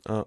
Ah,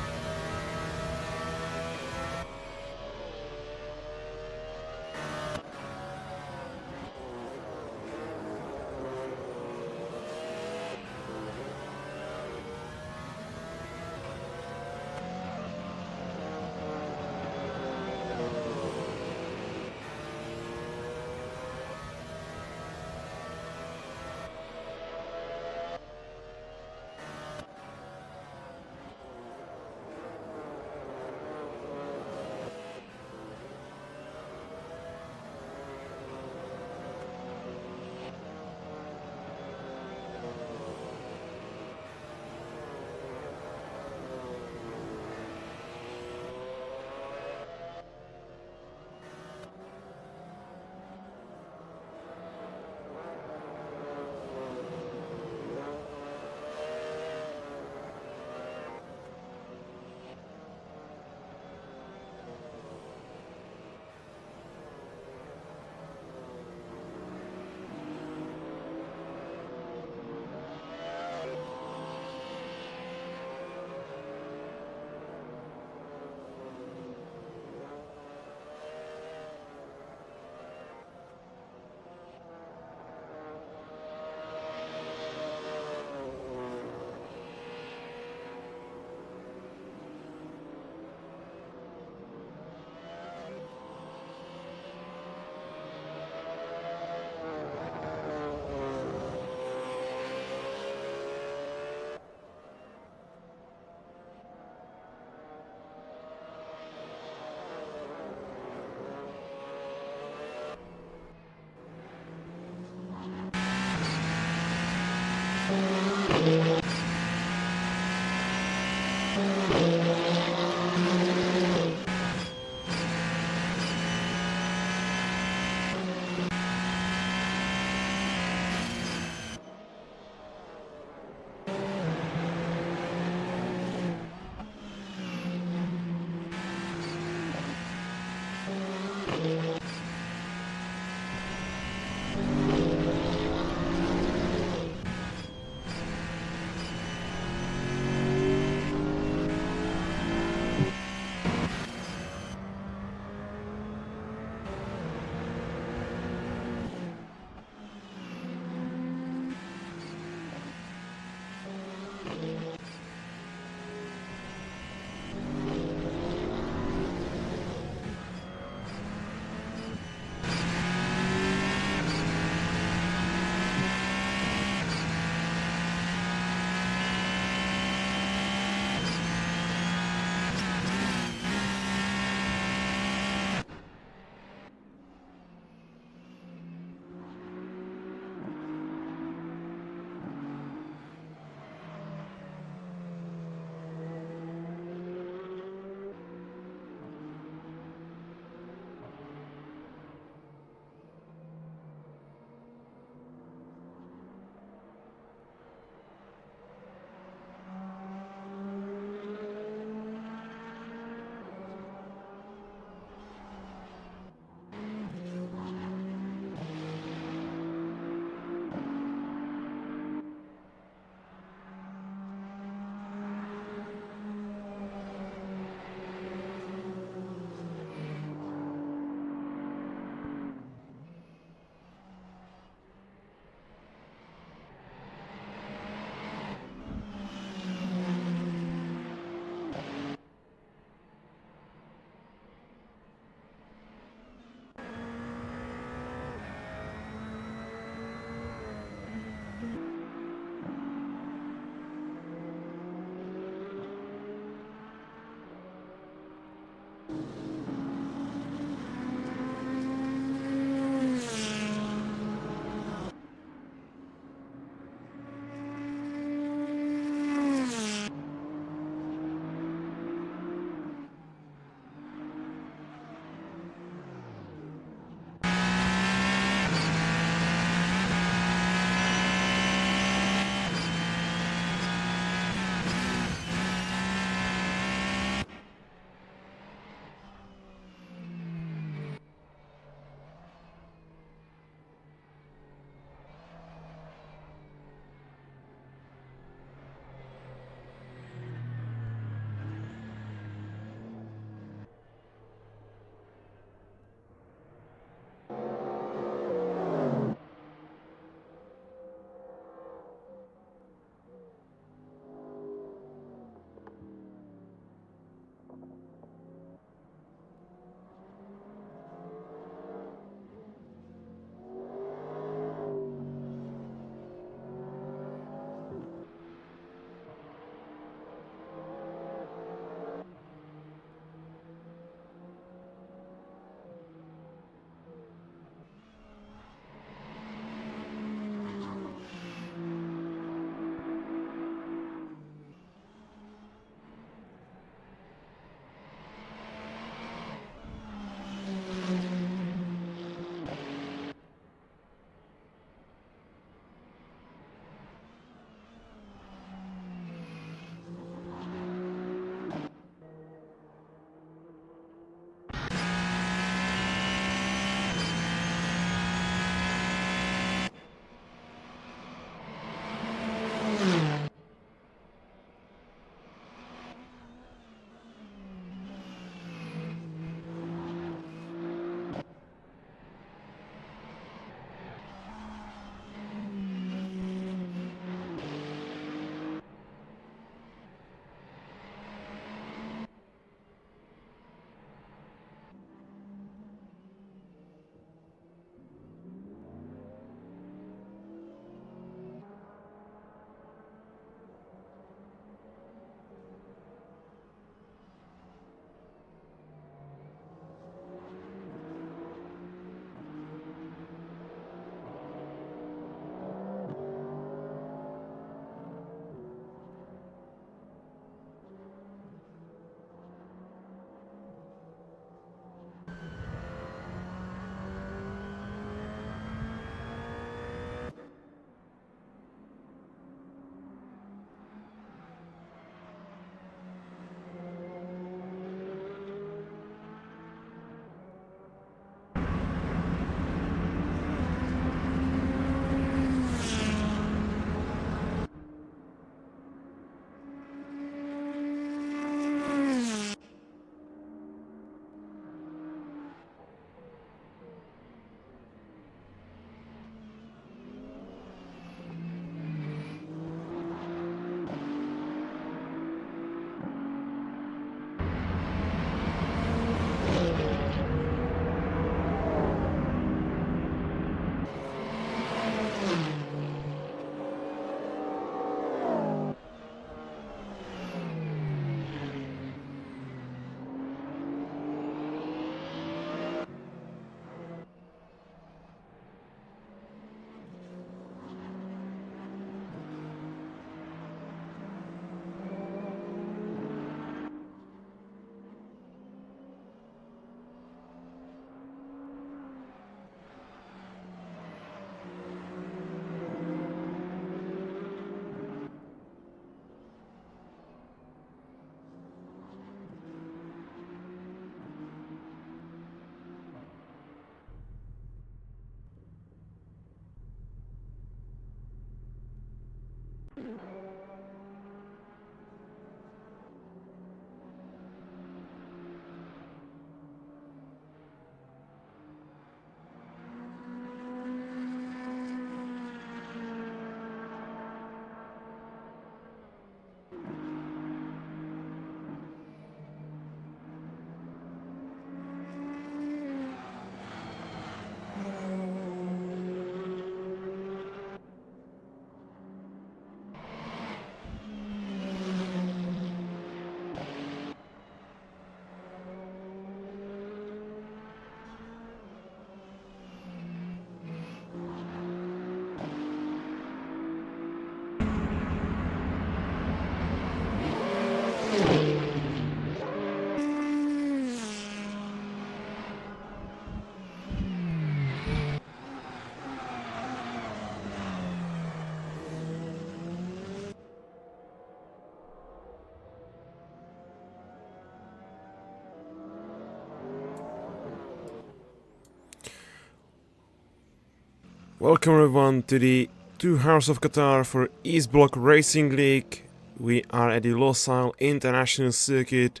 Welcome everyone to the 2 Hours of Qatar for East Block Racing League. We are at the Losail International Circuit.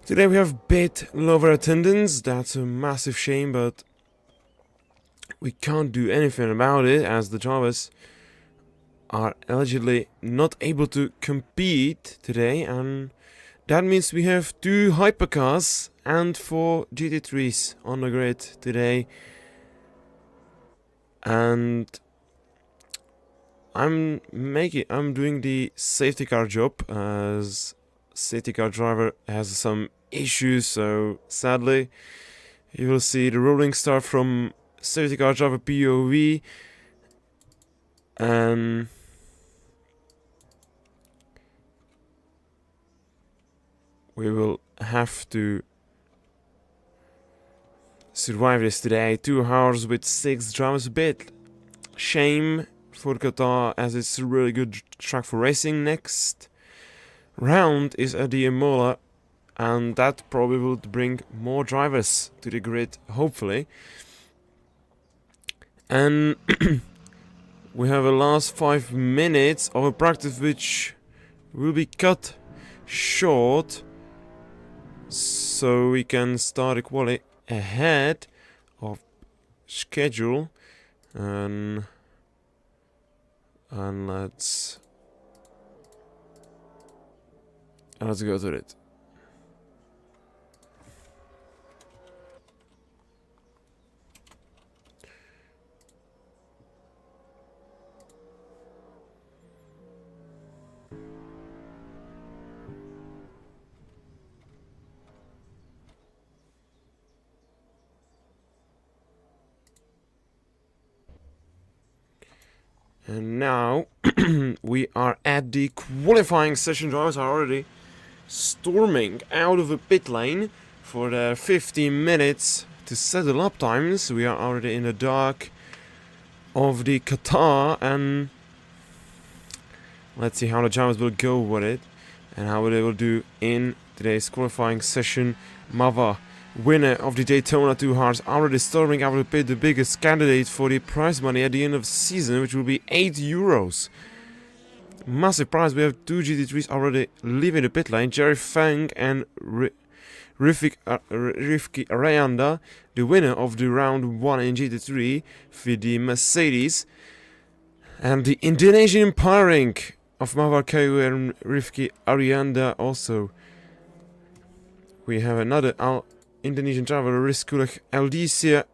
Today we have a bit lower attendance. That's a massive shame, but we can't do anything about it as the drivers are allegedly not able to compete today, and that means we have 2 Hypercars and 4 GT3s on the grid today. And I'm doing the safety car job, as safety car driver has some issues, so sadly you will see the rolling start from safety car driver POV, and we will have to survive this today. 2 hours with 6 drivers. A bit shame for Qatar, as it's a really good track for racing. Next round is at the Imola, and that probably will bring more drivers to the grid, hopefully. And we have a last 5 minutes of a practice which will be cut short, so we can start a quali ahead of schedule, and let's go to it. And now we are at the qualifying session. Drivers are already storming out of the pit lane for their 15 minutes to set the lap times. We are already in the dark of the Qatar, and let's see how the drivers will go with it and how they will do in today's qualifying session. Mawar, winner of the Daytona 2 Hours, already storming out of the pit, the biggest candidate for the prize money at the end of the season, which will be €8. Massive prize. We have 2 GT3s already leaving the pit lane. Jerry Fang and Rifki Arayanda, the winner of the round 1 in GT3 for the Mercedes. And the Indonesian pairing of Mawar Kayu and Rifki Arianda also. We have another Indonesian driver, Rizkullah Eldisia,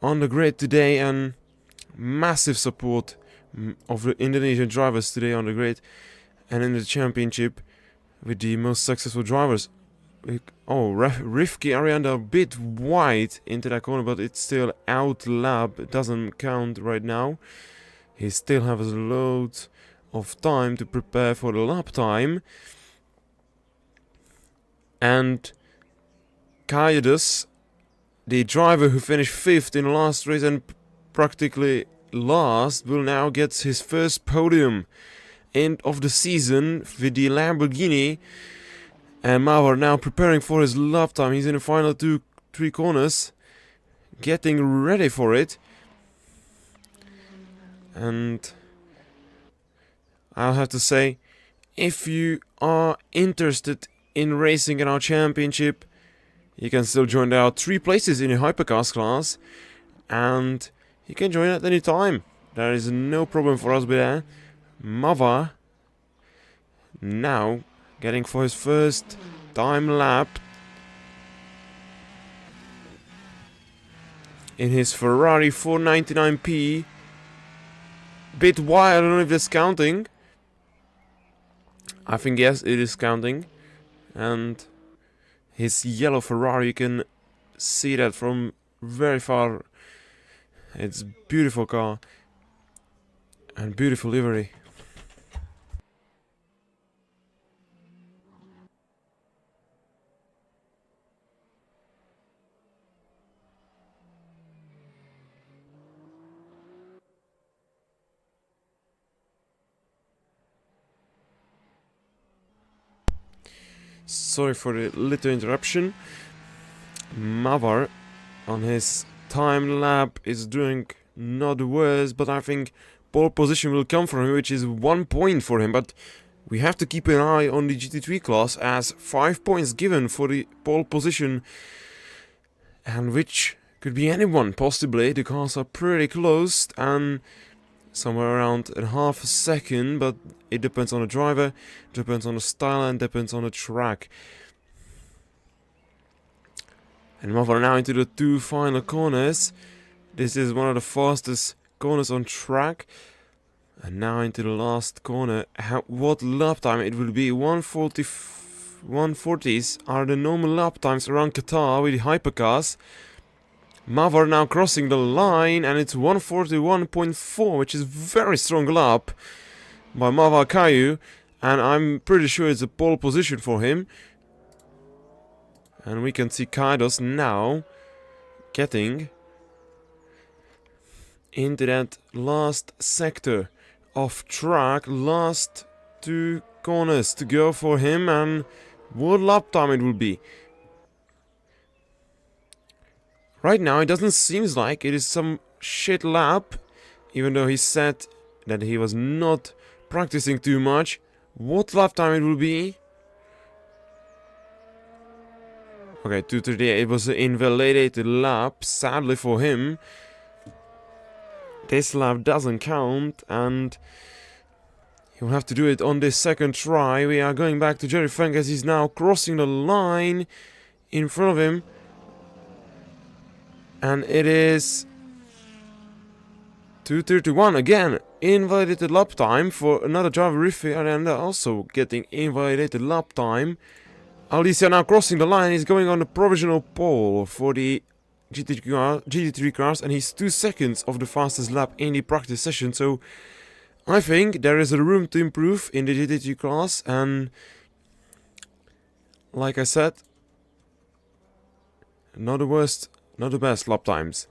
on the grid today, and massive support of the Indonesian drivers today on the grid and in the championship with the most successful drivers. Oh, Rifki Arianda a bit wide into that corner, but it's still out lap. It doesn't count right now. He still has a load of time to prepare for the lap time. And Kayadus, the driver who finished 5th in the last race and practically last, will now get his first podium end of the season with the Lamborghini. And Mawar now preparing for his lap time. He's in the final 3 corners, getting ready for it. And I'll have to say, if you are interested in racing in our championship, you can still join. There are 3 places in the Hypercars class, and you can join at any time. There is no problem for us with that. Mawar now getting for his first time lap in his Ferrari 499p. Bit wide, I don't know if that's counting. I think yes, it is counting. And his yellow Ferrari, you can see that from very far. It's a beautiful car and beautiful livery. Sorry for the little interruption. Mawar on his time lap is doing not the worst, but I think pole position will come from him, which is 1 point for him. But we have to keep an eye on the GT3 class, as 5 points given for the pole position, and which could be anyone possibly. The cars are pretty close and somewhere around a half a second, but it depends on the driver, depends on the style, and depends on the track. And Mawar now into the 2 final corners. This is one of the fastest corners on track. And now into the last corner. What lap time it will be? 140s are the normal lap times around Qatar with the Hypercars. Mawar now crossing the line, and it's 141.4, which is very strong lap by Mawar Kayu, and I'm pretty sure it's a pole position for him. And we can see Kaidos now getting into that last sector of track. Last 2 corners to go for him, and what lap time it will be. Right now, it doesn't seem like it is some shit lap, even though he said that he was not practicing too much. What lap time it will be? Okay, 2:38. It was an invalidated lap, sadly for him. This lap doesn't count, and he'll have to do it on this second try. We are going back to Jerry Funk as he's now crossing the line in front of him. And it is 2:31 again. Invalidated lap time for another driver, Riffy Aranda, also getting invalidated lap time. Alicia now crossing the line. He's going on the provisional pole for the GT3 cars, and he's 2 seconds of the fastest lap in the practice session. So I think there is a room to improve in the GT3 class, and like I said, not the worst. Not the best lap times.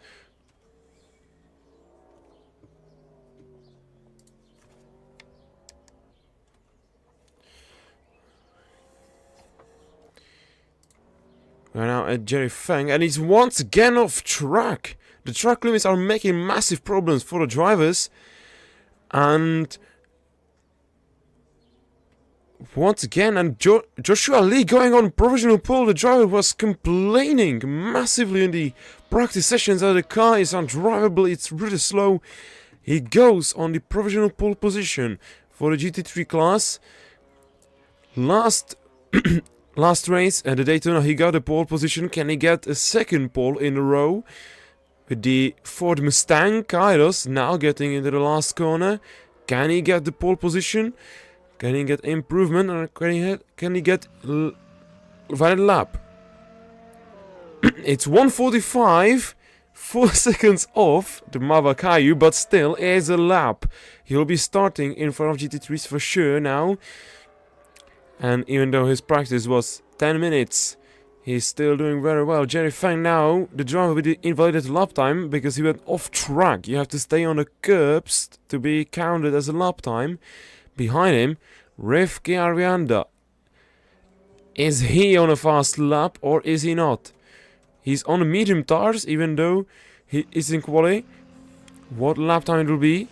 We're now at Jerry Fang, and he's once again off track. The track limits are making massive problems for the drivers, and once again, and Joshua Lee going on provisional pole. The driver was complaining massively in the practice sessions that the car is undrivable, it's really slow. He goes on the provisional pole position for the GT3 class. Last race at the Daytona, he got a pole position. Can he get a second pole in a row? With the Ford Mustang, Kairos now getting into the last corner. Can he get the pole position? Can he get improvement, or can he get valid lap? It's 1:45, 4 seconds off the Mawar Kayu, but still is a lap. He'll be starting in front of GT3s for sure now. And even though his practice was 10 minutes, he's still doing very well. Jerry Fang now, the driver with the invalidated lap time, because he went off track. You have to stay on the curbs to be counted as a lap time. Behind him, Rivki Arianda. Is he on a fast lap or is he not? He's on the medium tires, even though he is in quali. What lap time it will be?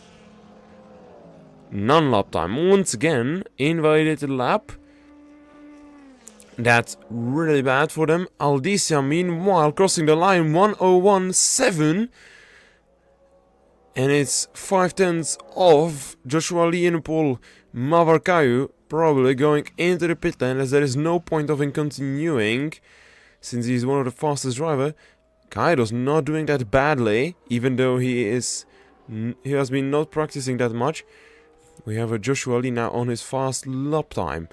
non-lap time. Once again, invalidated lap. That's really bad for them. Aldicia, meanwhile, crossing the line 1:01.7. And it's 5/10 of Joshua Lee in the pole. Mawar probably going into the pit lane, as there is no point of him continuing, since he's one of the fastest drivers. Kaido's not doing that badly, even though he has been not practicing that much. We have a Joshua Lee now on his fast lap time.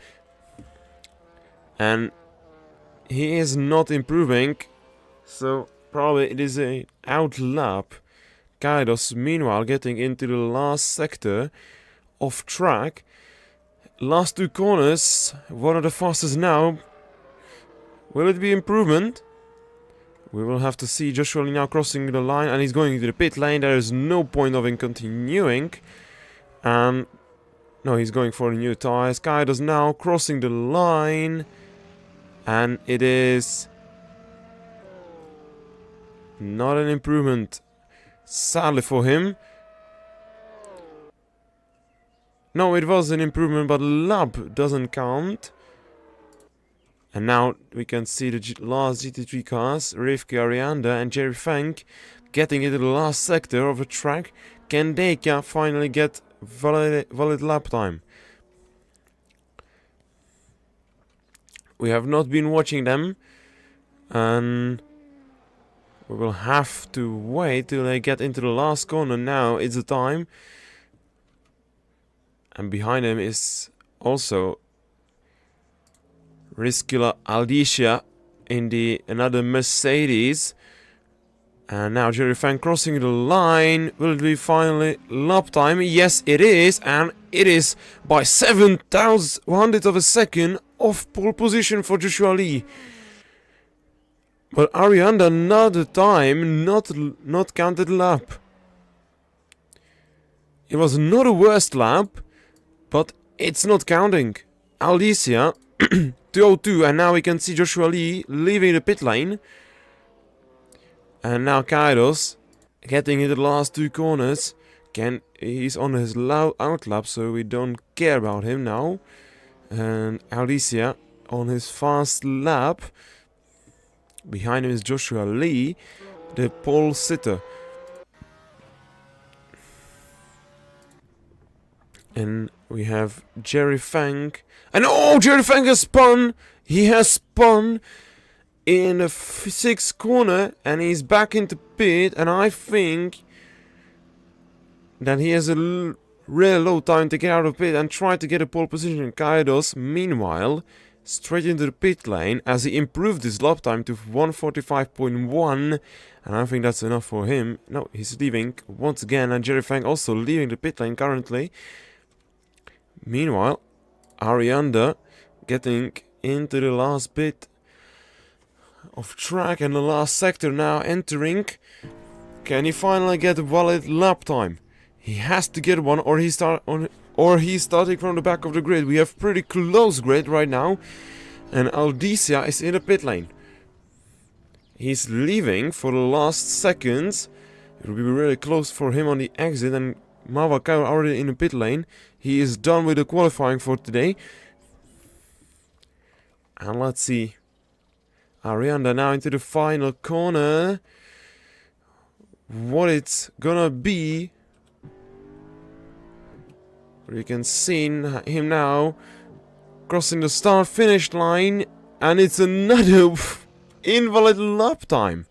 And he is not improving, so probably it is an out lap. Kaidos meanwhile getting into the last sector of track. Last two corners, one of the fastest now. Will it be improvement? We will have to see. Joshua Lee now crossing the line, and he's going into the pit lane. There is no point of him continuing. And no, he's going for new tires. Kaidos now crossing the line. And it is not an improvement, sadly for him. No, it was an improvement, but lap doesn't count. And now we can see the last GT3 cars, Rivki Arianda and Jerry Fang, getting into the last sector of the track. Can they finally get valid lap time? We have not been watching them, and we will have to wait till they get into the last corner. Now it's the time. And behind him is also Riskila Aldicia in another Mercedes. And now Jerry Fang crossing the line. Will it be finally lap time? Yes, it is. And it is by 7,100 of a second of pole position for Joshua Lee. But Arianda, another time, not counted lap. It was not a worst lap, but it's not counting. Aldicia, 2:02, and now we can see Joshua Lee leaving the pit lane. And now Kaidos getting into the last two corners. He's on his out lap, so we don't care about him now. And Aldicia on his fast lap. Behind him is Joshua Lee, the pole sitter. And we have Jerry Fang. And oh, Jerry Fang has spun! He has spun in the sixth corner, and he's back into pit. And I think that he has a real low time to get out of pit and try to get a pole position. Kaidos, meanwhile, straight into the pit lane as he improved his lap time to 1:45.1, and I think that's enough for him. No, he's leaving once again, and Jerry Fang also leaving the pit lane currently. Meanwhile, Arianda getting into the last bit of track and the last sector now entering. Can he finally get a valid lap time? He has to get one, or he's starting from the back of the grid. We have pretty close grid right now, and Aldicia is in the pit lane. He's leaving for the last seconds. It will be really close for him on the exit, and Mawar already in the pit lane. He is done with the qualifying for today. And let's see. Arianda now into the final corner. What it's gonna be. You can see him now crossing the start-finish line, and it's another invalid lap time.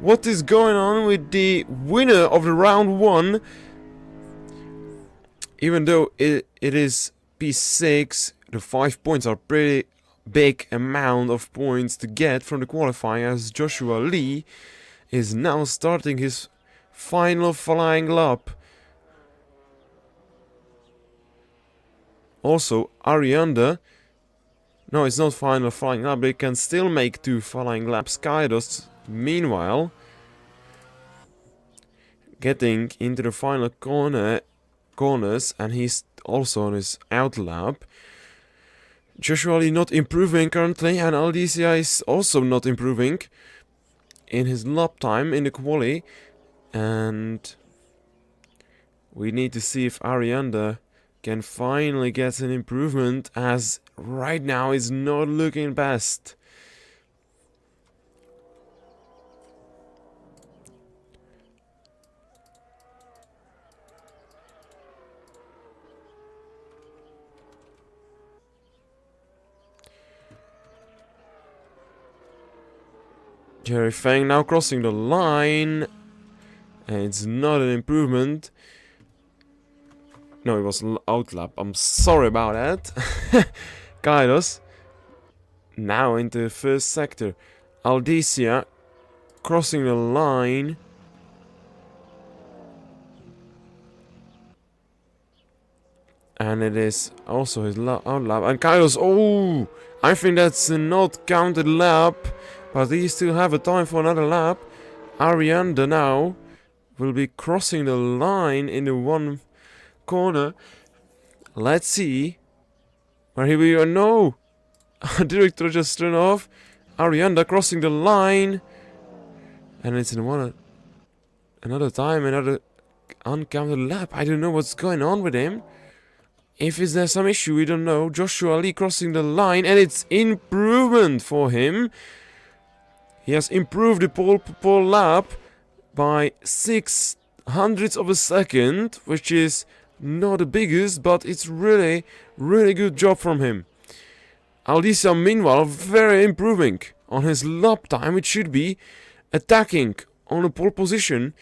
What is going on with the winner of the round 1? Even though it is P6, the 5 points are pretty big amount of points to get from the qualifying, as Joshua Lee is now starting his final flying lap. Also, Arianda, no, it's not final flying lap, but he can still make 2 flying laps. Kaidos, meanwhile, getting into the final corners, and he's also on his out lap. Joshua Lee not improving currently, and Aldicia is also not improving in his lap time in the quali. And We need to see if Arianda can finally get an improvement, as right now is not looking best. Jerry Fang now crossing the line, and it's not an improvement. No, it was outlap. I'm sorry about that. Kairos now into the first sector. Aldesia crossing the line. And it is also his outlap. And Kairos, oh! I think that's a not counted lap. But he still have a time for another lap. Arianda now will be crossing the line in the one corner. Let's see where he will. No, director just turned off. Arianda crossing the line, and it's in another time, another uncounted lap. I don't know what's going on with him. If is there some issue, we don't know. Joshua Lee crossing the line, and it's improvement for him. He has improved the pole lap by 0.06 of a second, which is not the biggest, but it's really good job from him. Aldisa, meanwhile, very improving on his lap time. It should be attacking on a pole position.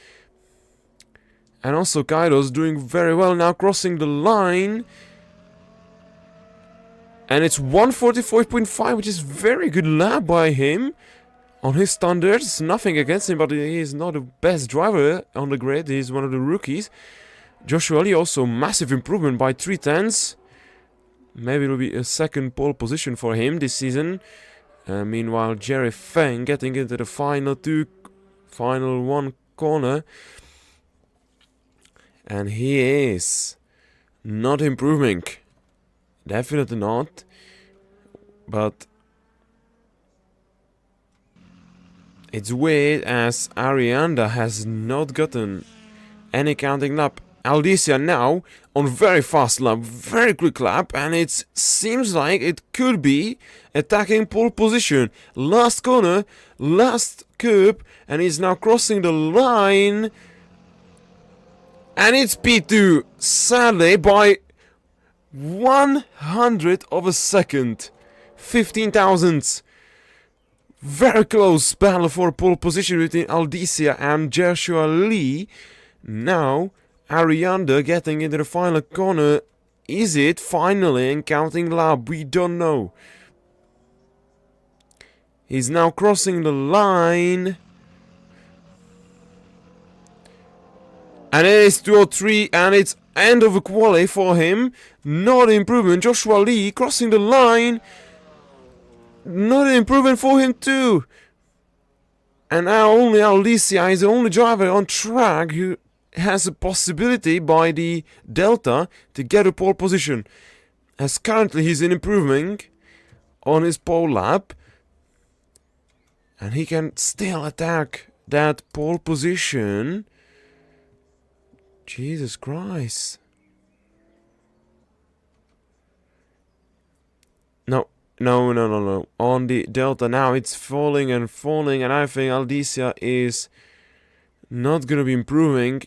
And also Kairos doing very well now, crossing the line. And it's 144.5, which is very good lap by him. On his standards, nothing against him, but he is not the best driver on the grid. He is one of the rookies. Joshua Lee also massive improvement by 0.3. Maybe it will be a second pole position for him this season. Meanwhile, Jerry Fang getting into the final one corner. And he is not improving. Definitely not. But it's weird, as Arianda has not gotten any counting lap. Aldesia now on very fast lap, very quick lap, and it seems like it could be attacking pole position. Last corner, last curb, and he's now crossing the line. And it's P2, sadly, by 100 of a second. 15 thousandths. Very close battle for pole position between Aldesia and Joshua Lee. Now, Arianda getting into the final corner. Is it finally in counting lap? We don't know. He's now crossing the line. And it is 203, and it's end of a quali for him. Not improvement. Joshua Lee crossing the line. Not an improvement for him too. And now only Aldesia is the only driver on track who has a possibility by the Delta to get a pole position. As currently he's in improving on his pole lap. And he can still attack that pole position. Jesus Christ. No. On the Delta now, it's falling, and I think Aldesia is not gonna be improving.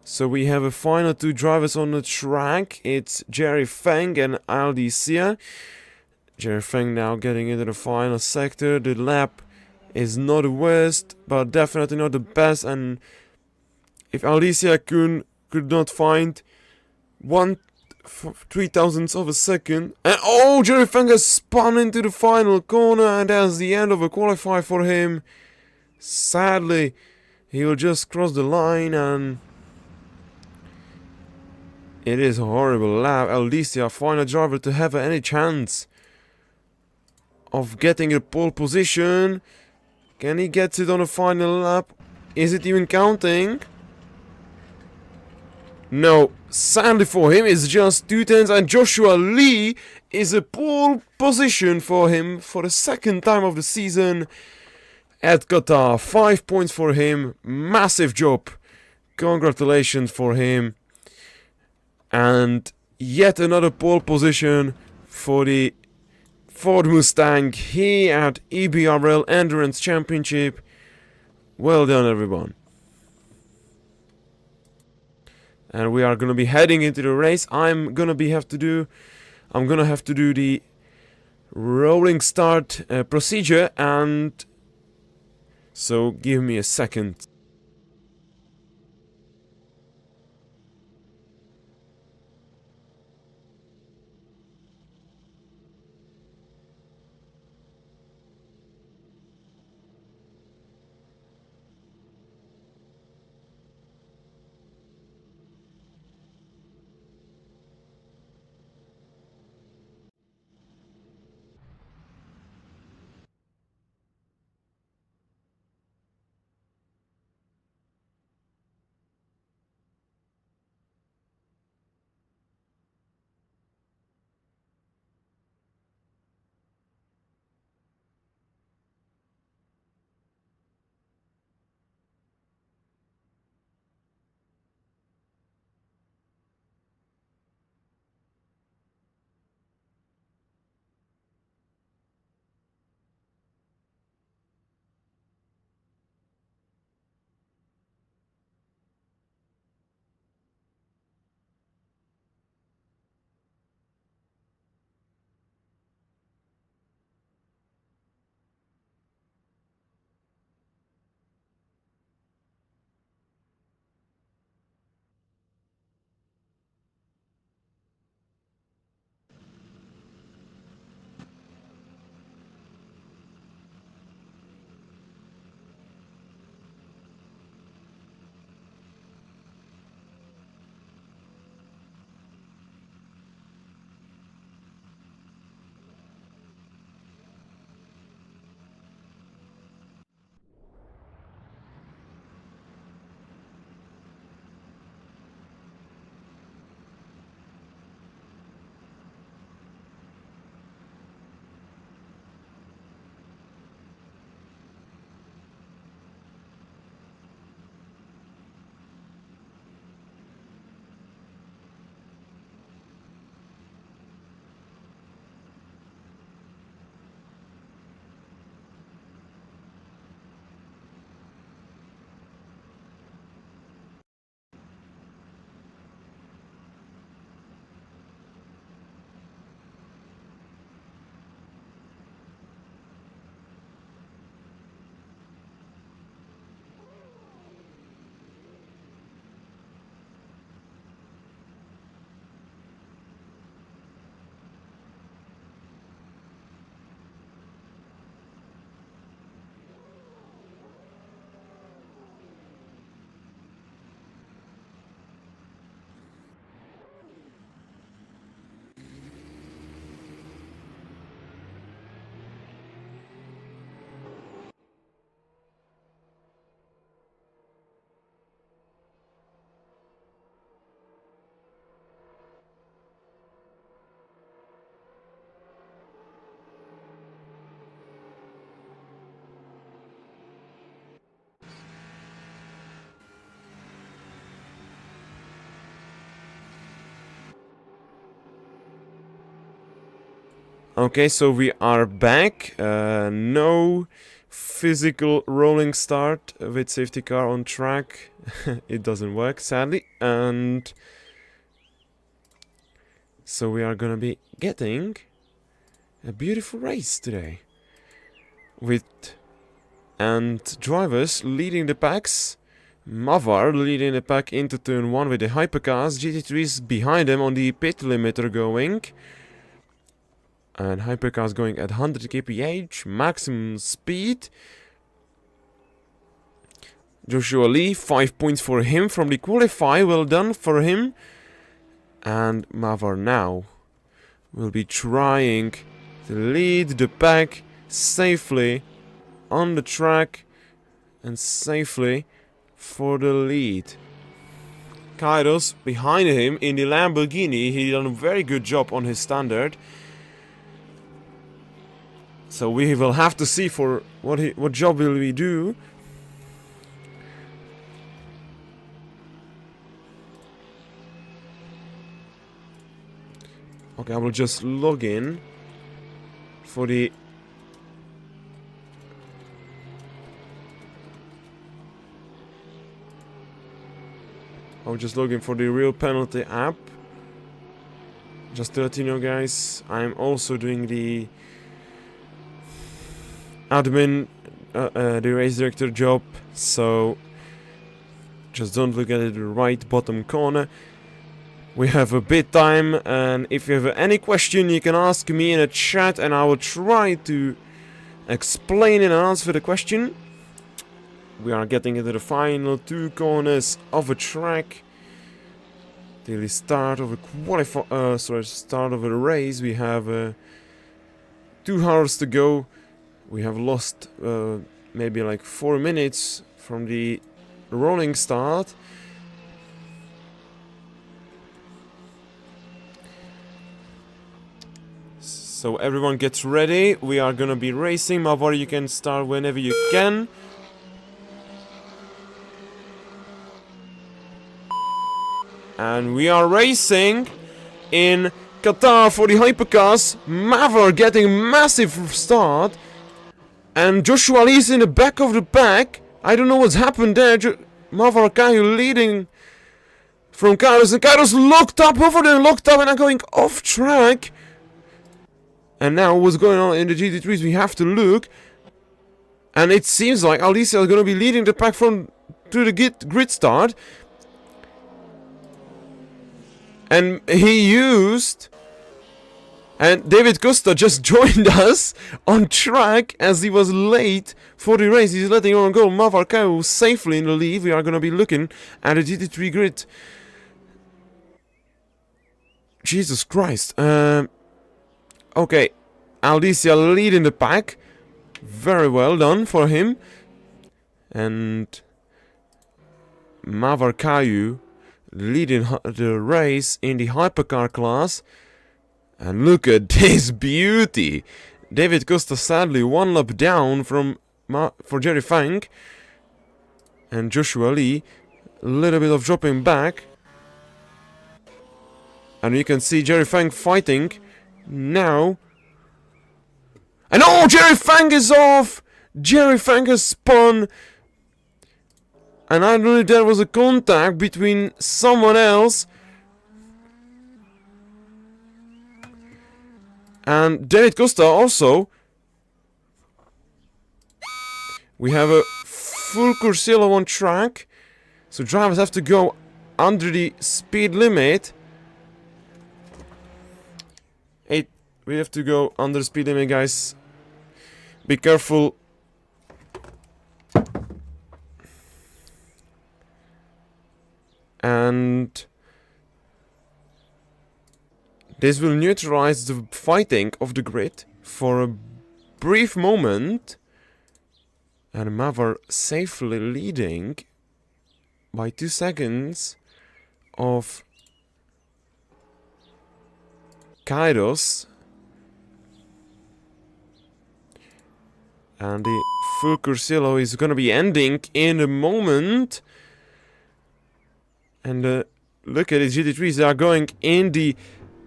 So we have a final two drivers on the track. It's Jerry Fang and Aldesia. Jerry Fang now getting into the final sector. The lap is not the worst, but definitely not the best. And if Aldesia could not find 1/3000th of a second. And oh, Jerry Fang has spun into the final corner, and that's the end of a qualifier for him. Sadly, he will just cross the line, and it is a horrible lap. Aldesia, final driver to have any chance of getting a pole position. Can he get it on the final lap? Is it even counting? No, sadly for him, it's just 2/10, and Joshua Lee is a pole position for him for the second time of the season at Qatar. 5 points for him, massive job Congratulations for him. And yet another pole position for the Ford Mustang here at EBRL Endurance Championship. Well done, everyone. And we are gonna be heading into the race. I'm gonna have to do the rolling start procedure, and so give me a second. Okay, so we are back. No physical rolling start with safety car on track. It doesn't work, sadly. And so we are gonna be getting a beautiful race today, with drivers leading the packs. Mawar leading the pack into turn 1 with the Hypercars. GT3s behind them on the pit limiter going. And Hypercars going at 100 kph, maximum speed. Joshua Lee, 5 points for him from the qualify, well done for him. And Mawar now will be trying to lead the pack safely on the track and safely for the lead. Kairos behind him in the Lamborghini. He done a very good job on his standard. So we will have to see for what job will we do. Okay, I will just log in for the... I'll just log in for the real penalty app. Just to let you know, guys, I'm also doing the admin, the race director job, so just don't look at the right bottom corner. We have a bit time, and if you have any question, you can ask me in a chat, and I will try to explain it and answer the question. We are getting into the final 2 corners of a track. Till the start of a start of a race. We have 2 hours to go. We have lost maybe like 4 minutes from the rolling start. So everyone gets ready. We are gonna be racing. Mawar, you can start whenever you can. And we are racing in Qatar for the Hypercars. Mawar getting massive start. And Joshua Lee's in the back of the pack. I don't know what's happened there. Mawar Kayu leading from Kairos. And Kairos locked up over there, locked up, and are going off track. And now what's going on in the GT3s, we have to look. And it seems like Alicia is going to be leading the pack from to the grid start. And he used... And David Costa just joined us on track as he was late for the race. He's letting on go. Mawar Kayu safely in the lead. We are going to be looking at the GT3 grid. Jesus Christ. Okay. Alicia leading the pack. Very well done for him. And Mawar Kayu leading the race in the hypercar class. And look at this beauty. David Costa sadly 1 lap down from for Jerry Fang. And Joshua Lee a little bit of dropping back. And you can see Jerry Fang fighting now. And oh, Jerry Fang is off. Jerry Fang has spun. And I don't know if there was a contact between someone else and David Costa also. We have a full Corsa on track. So drivers have to go under the speed limit. We have to go under the speed limit, guys. Be careful. And this will neutralize the fighting of the grid for a brief moment. And Mawar safely leading by 2 seconds of Kairos. And the full Corsa is gonna be ending in a moment. And look at the GT3s, they are going in the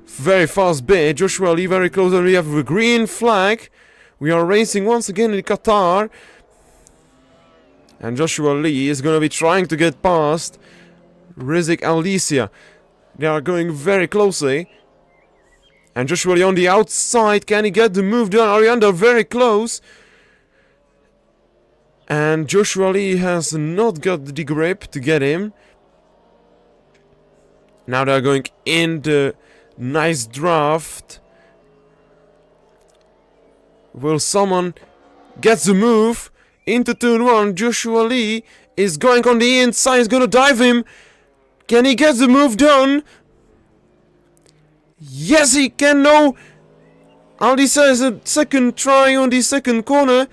very fast bit. Joshua Lee very close, and we have a green flag. We are racing once again in Qatar. And Joshua Lee is gonna be trying to get past Rizik Alicia. They are going very closely. And Joshua Lee on the outside, can he get the move done? Arianda very close. And Joshua Lee has not got the grip to get him. Now they're going in the nice draft. Will someone get the move into turn 1? Joshua Lee is going on the inside, he's gonna dive him. Can he get the move done? Yes, he can. No. Alisa has a second try on the second corner.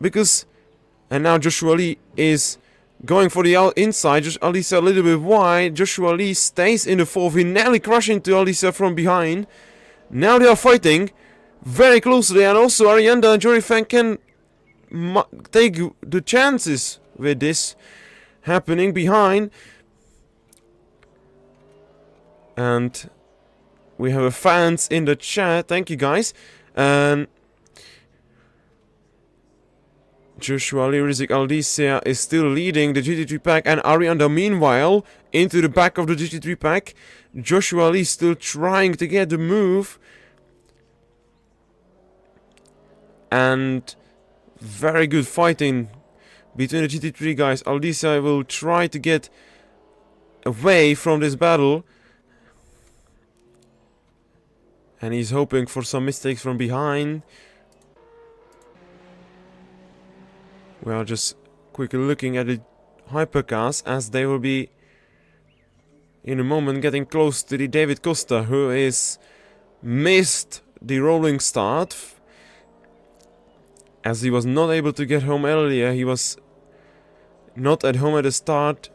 Because... And now Joshua Lee is going for the inside. Just Alisa a little bit wide. Joshua Lee stays in the fourth. He nearly crashed into Alisa from behind. Now they are fighting very closely. And also Arianda and Jory Fang can take the chances with this happening behind. And We have a fans in the chat. Thank you, guys. And Joshua Lee, Rizik Aldisia is still leading the GT3 pack, and Arianda meanwhile into the back of the GT3 pack. Joshua Lee still trying to get the move. And very good fighting between the GT3 guys. Aldisia will try to get away from this battle. And he's hoping for some mistakes from behind. We are just quickly looking at the Hypercars as they will be in a moment getting close to the David Costa, who is missed the rolling start as he was not able to get home earlier. He was not at home at the start,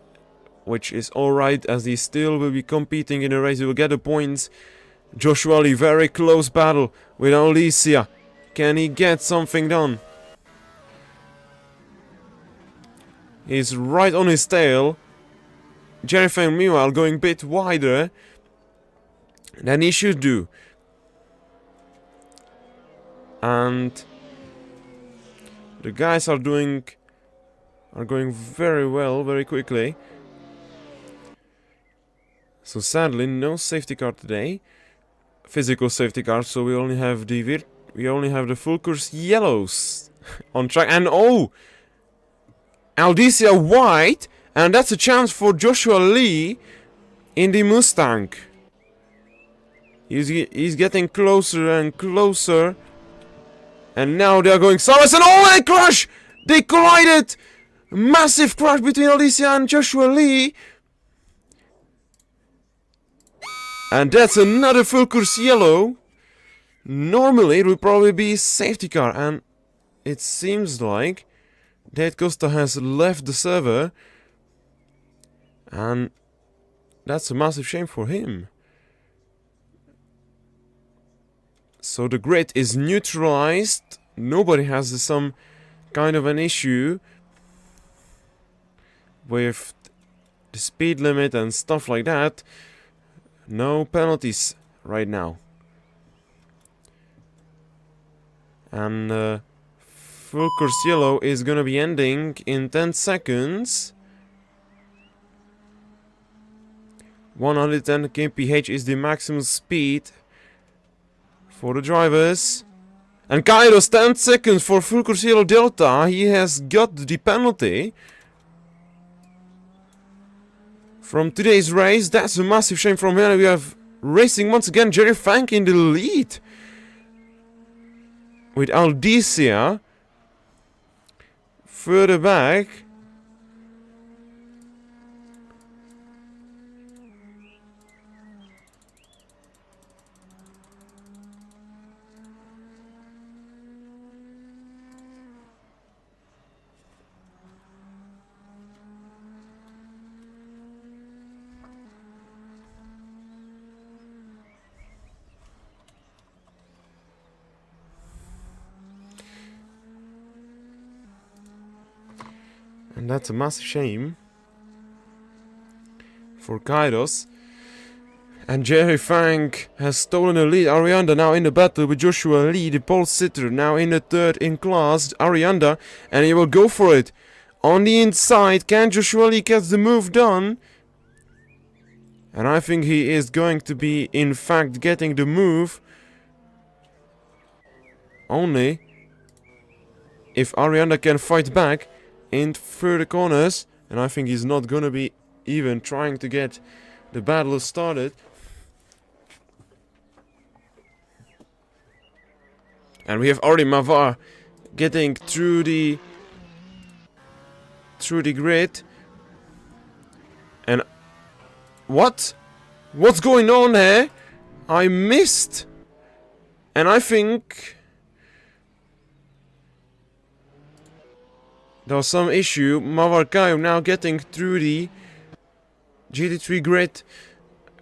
which is alright as he still will be competing in the race. He will get the points. Joshua Lee, very close battle with Alicia. Can he get something done? He's right on his tail. Jerry Fang meanwhile going a bit wider than he should do. And the guys are going very well, very quickly. So sadly, no safety car today. Physical safety car, so we only have the full course yellows on track. And oh, Aldisia white, and that's a chance for Joshua Lee in the Mustang. He's getting closer and closer. And now they are going south, and oh, they crash! They collided! Massive crash between Aldisia and Joshua Lee. And that's another full course yellow. Normally it would probably be a safety car, and it seems like David Costa has left the server, and that's a massive shame for him. So the grid is neutralized. Nobody has some kind of an issue with the speed limit and stuff like that. No penalties right now. And full course yellow is gonna be ending in 10 seconds. 110 kmph is the maximum speed for the drivers. And Kairos 10 seconds for full course yellow delta. He has got the penalty from today's race. That's a massive shame from here. We have racing once again. Jerry Fang in the lead with Aldisia further back. And that's a massive shame for Kairos. And Jerry Fang has stolen the lead. Arianda now in the battle with Joshua Lee, the pole sitter, now in the third in class. Arianda, and he will go for it. On the inside, can Joshua Lee get the move done? And I think he is going to be, in fact, getting the move. Only if Arianda can fight back in further corners, and I think he's not gonna be even trying to get the battle started. And we have already Mawar getting through the grid. And what's going on here? I missed, and I think there was some issue. Mawar Kayo now getting through the GT3 grid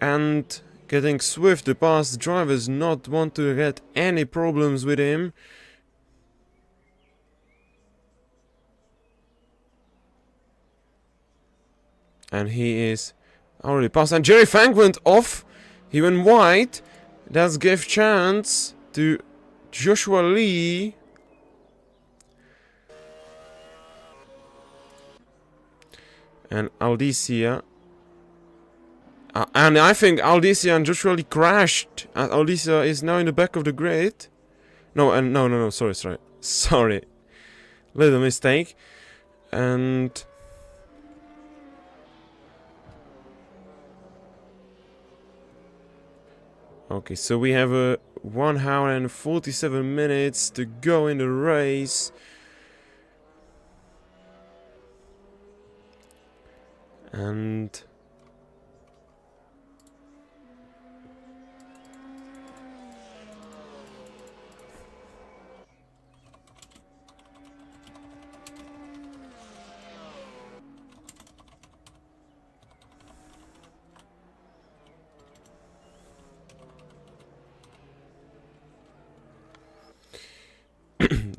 and getting swift. The past drivers not want to get any problems with him. And he is already past. And Jerry Fang went off. He went wide. Let's give chance to Joshua Lee. And Aldicia. And I think Aldicia and Joshua Lee crashed. Aldicia is now in the back of the grid. No, sorry. Little mistake. And... okay, so we have a 1 hour and 47 minutes to go in the race. And...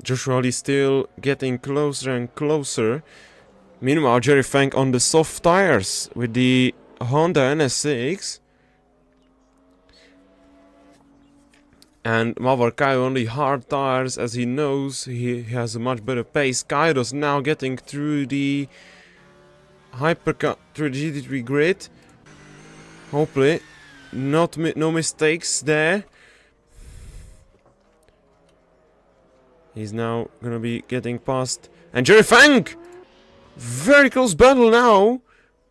Joshua Lee still getting closer and closer. Meanwhile, Jerry Fang on the soft tires with the Honda NS6. And Mawar on the hard tires, as he knows he has a much better pace. Kairos now getting through the Hypercar, through the GT3 grid. Hopefully, no mistakes there. He's now gonna be getting past. And Jerry Fang! Very close battle now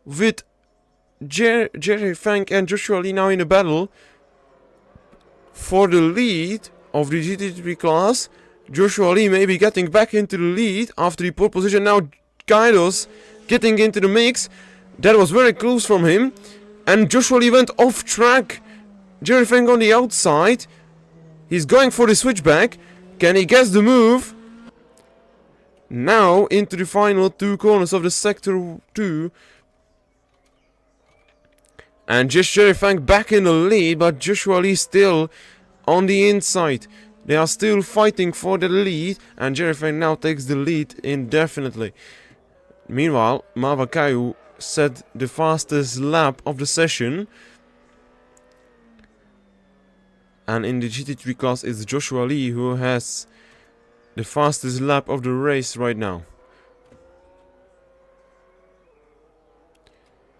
with Jerry Fang and Joshua Lee now in a battle for the lead of the GT3 class. Joshua Lee maybe getting back into the lead after the pole position. Now Kairos getting into the mix. That was very close from him. And Joshua Lee went off track. Jerry Fang on the outside. He's going for the switchback. Can he guess the move? Now into the final 2 corners of the sector 2. And just Jerry Fang back in the lead, but Joshua Lee still on the inside. They are still fighting for the lead, and Jerry Fang now takes the lead indefinitely. Meanwhile, Mawar set the fastest lap of the session. And in the GT3 class, it's Joshua Lee who has the fastest lap of the race right now.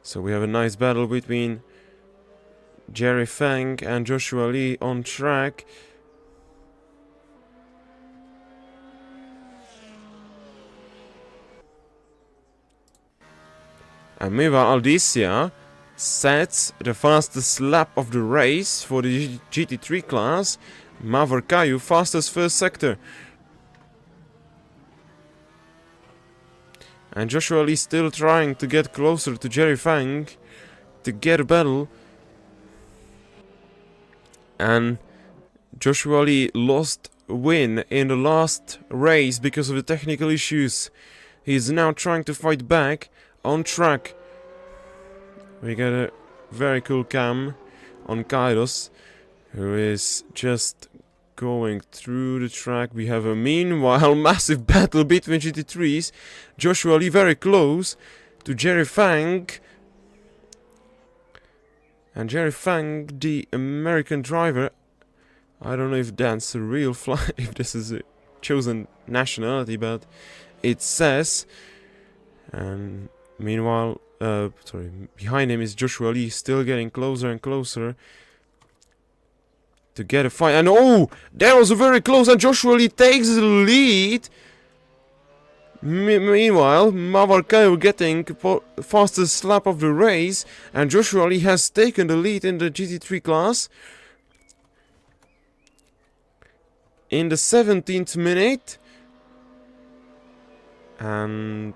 So we have a nice battle between Jerry Fang and Joshua Lee on track. And meanwhile, Aldicia sets the fastest lap of the race for the GT3 class. Mawar fastest first sector. And Joshua Lee still trying to get closer to Jerry Fang to get a battle. And Joshua Lee lost win in the last race because of the technical issues. He is now trying to fight back on track. We got a very cool cam on Kairos, who is just going through the track. We have a meanwhile massive battle between GT3s. Joshua Lee very close to Jerry Fang. And Jerry Fang, the American driver. I don't know if that's a real fly, if this is a chosen nationality, but it says. And meanwhile, behind him is Joshua Lee, still getting closer and closer to get a fight. And oh, that was very close, and Joshua Lee takes the lead. Meanwhile, Mawar getting fastest lap of the race, and Joshua Lee has taken the lead in the GT3 class. In the 17th minute. And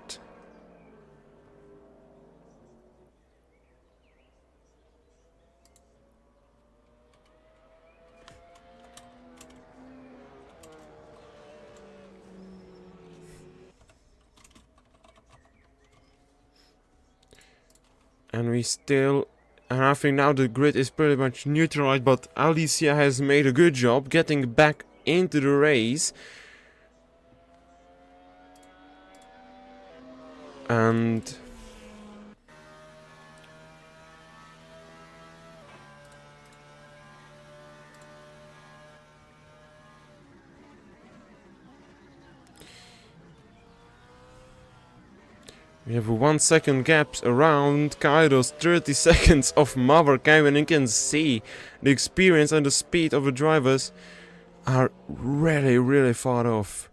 we still, and I think now the grid is pretty much neutralized, but Alicia has made a good job getting back into the race. And We have a 1 second gap around Kaido's 30 seconds of Mawar, and you can see the experience and the speed of the drivers are really far off.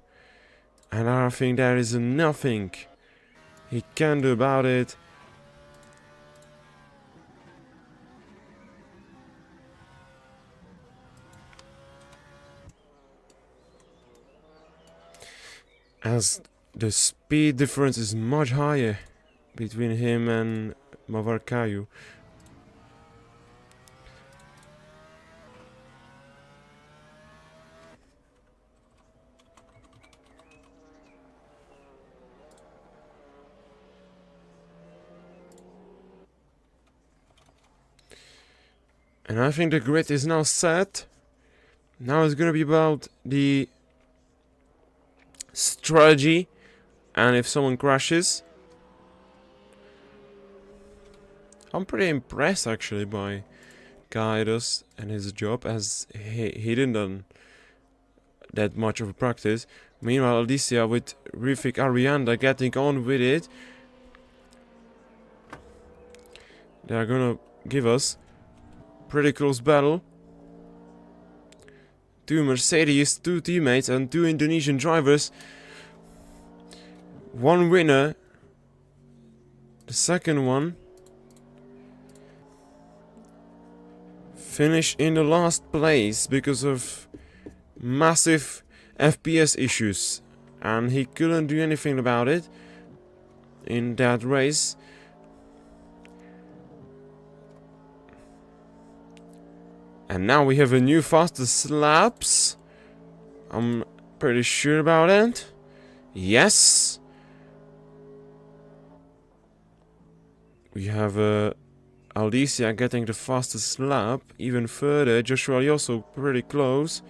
And I think there is nothing he can do about it. As the speed difference is much higher between him and Mawar Kayu. And I think the grid is now set. Now it's gonna be about the strategy, and if someone crashes. I'm pretty impressed actually by Kaidos and his job, as he didn't done that much of a practice. Meanwhile, Alicia with Rifik Arianda getting on with it. They are gonna give us pretty close battle. 2 Mercedes, 2 teammates and 2 Indonesian drivers. 1 winner. The second one finished in the last place because of massive FPS issues. And he couldn't do anything about it in that race. And now we have a new fastest laps. I'm pretty sure about it. Yes. We have Alicia getting the fastest lap. Even further, Joshua also pretty close.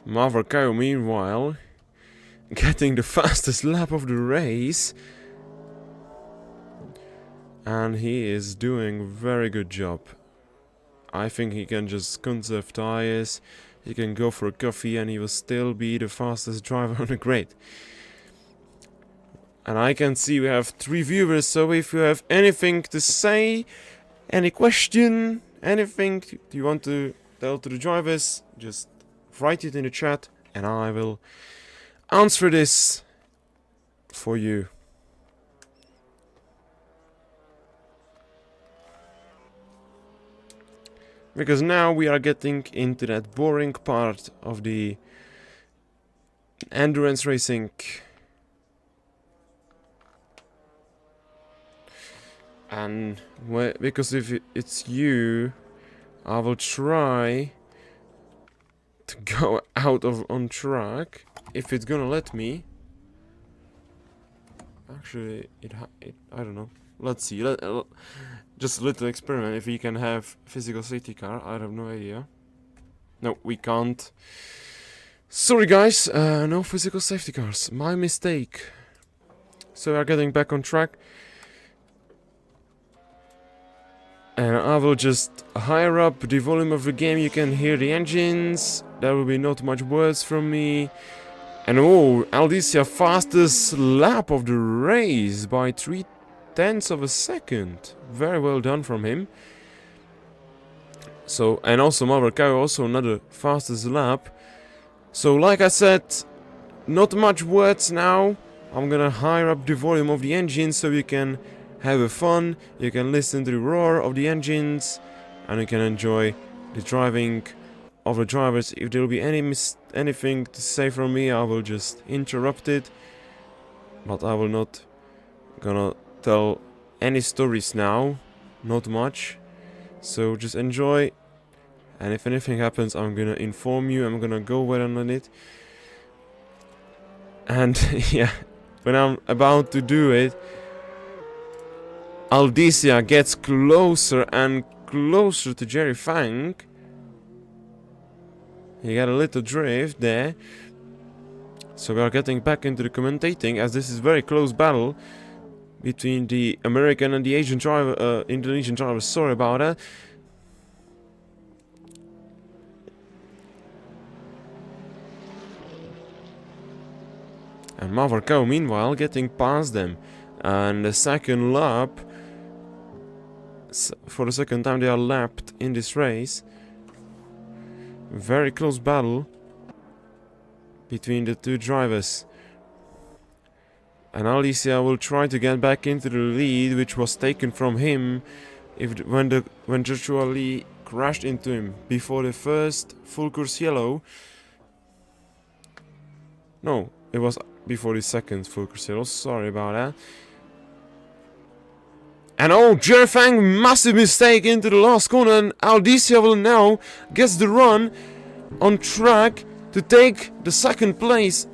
Mawar Kayo, meanwhile, getting the fastest lap of the race. And he is doing a very good job. I think he can just conserve tires, he can go for a coffee, and he will still be the fastest driver on the grid. And I can see we have 3 viewers, so if you have anything to say, any question, anything you want to tell to the drivers, just write it in the chat and I will answer this for you. Because now we are getting into that boring part of the endurance racing. And because if it's you, I will try to go out of on track if it's gonna let me. Actually, I don't know. Let's see. Just a little experiment. If we can have physical safety car, I have no idea. No, we can't. Sorry, guys. No physical safety cars. My mistake. So we are getting back on track. And I will just higher up the volume of the game. You can hear the engines. There will be not much words from me. And oh, Alicia fastest lap of the race by 0.3 of a second. Very well done from him. So, and also Mawar Kayo also another fastest lap. So like I said, not much words now. I'm gonna higher up the volume of the engine so you can have a fun, you can listen to the roar of the engines, and you can enjoy the driving of the drivers. If there will be anything to say from me, I will just interrupt it. But I will not gonna tell any stories now, not much. So just enjoy, and if anything happens, I'm gonna inform you. I'm gonna go well on it. And yeah, when I'm about to do it, Alicia gets closer and closer to Jerry Fang. He got a little drift there. So we are getting back into the commentating, as this is very close battle. between the American and the Asian driver, Indonesian driver. Sorry about that. And Mawar meanwhile getting past them. And the second lap, for the second time they are lapped in this race. Very close battle between the two drivers. And Alicia will try to get back into the lead, which was taken from him when Joshua Lee crashed into him before the first full course yellow. No, it was before the second full course yellow. Sorry about that. And oh, Jerry Fang, massive mistake into the last corner, and Aldicia will now gets the run on track to take the second place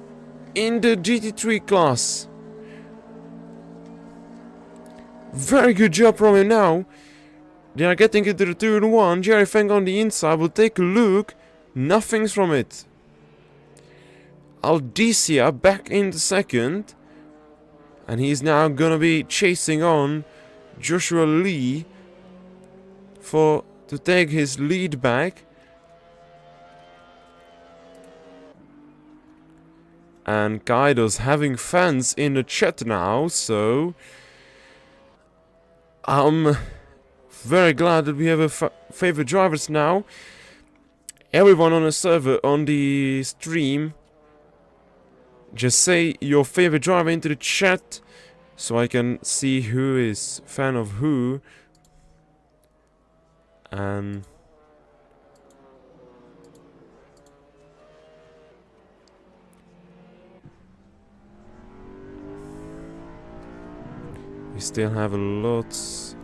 in the GT3 class. Very good job from him now. They are getting into the 2-1. Jerry Fang on the inside will take a look. Nothing's from it. Aldicia back in the second. And he's now gonna be chasing on Joshua Lee to take his lead back. And Kaido's having fans in the chat now, so I'm very glad that we have a favorite drivers now. Everyone on the server, on the stream, just say your favorite driver into the chat so I can see who is fan of who. And we still have lots.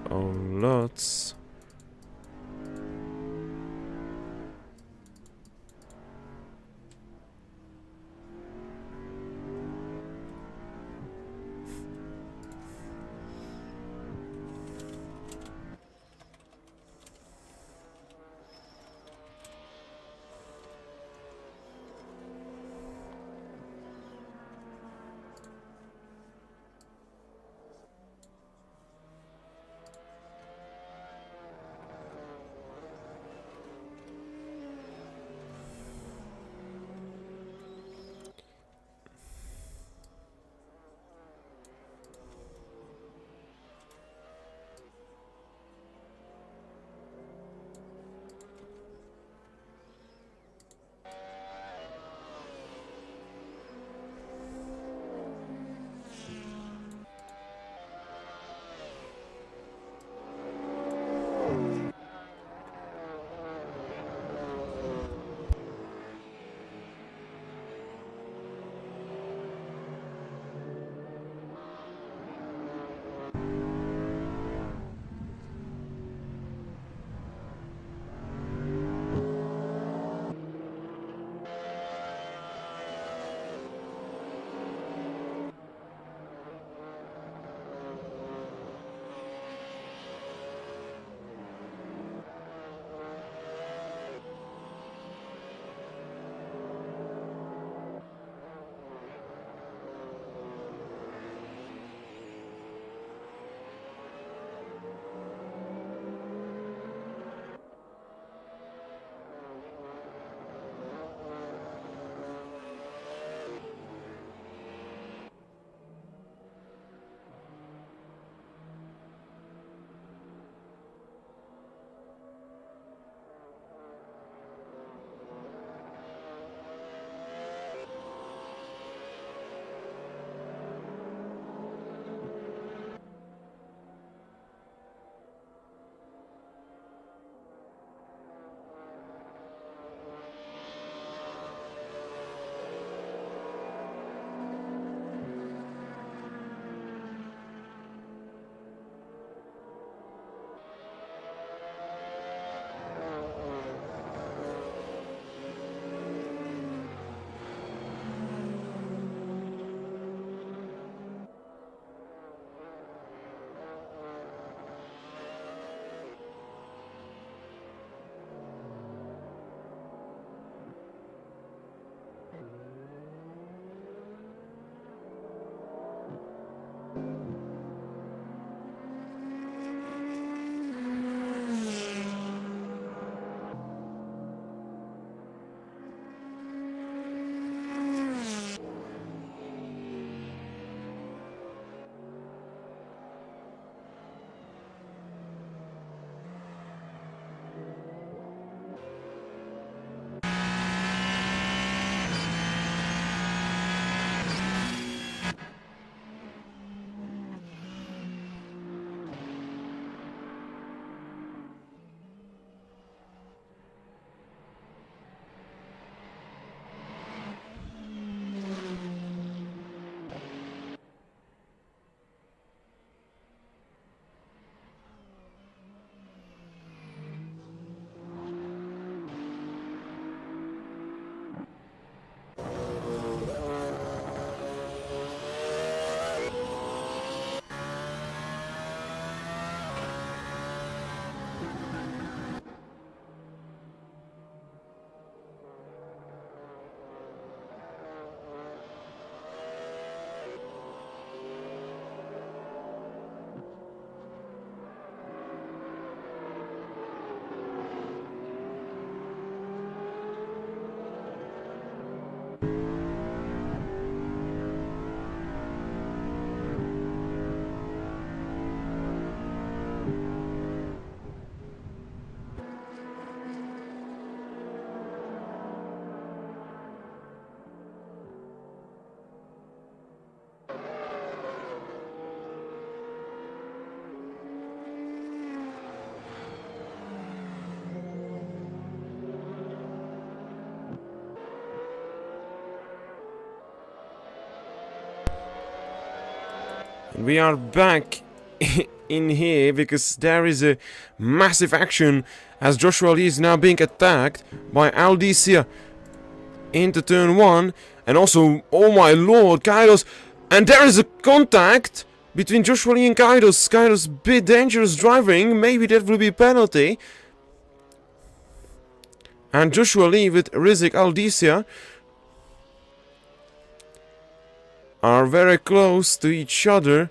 We are back in here because there is a massive action as Joshua Lee is now being attacked by Aldicia into turn 1, and also, oh my lord, Kairos, and there is a contact between Joshua Lee and Kairos. Kairos bit dangerous driving, maybe that will be a penalty. And Joshua Lee with Rizik Aldicia are very close to each other.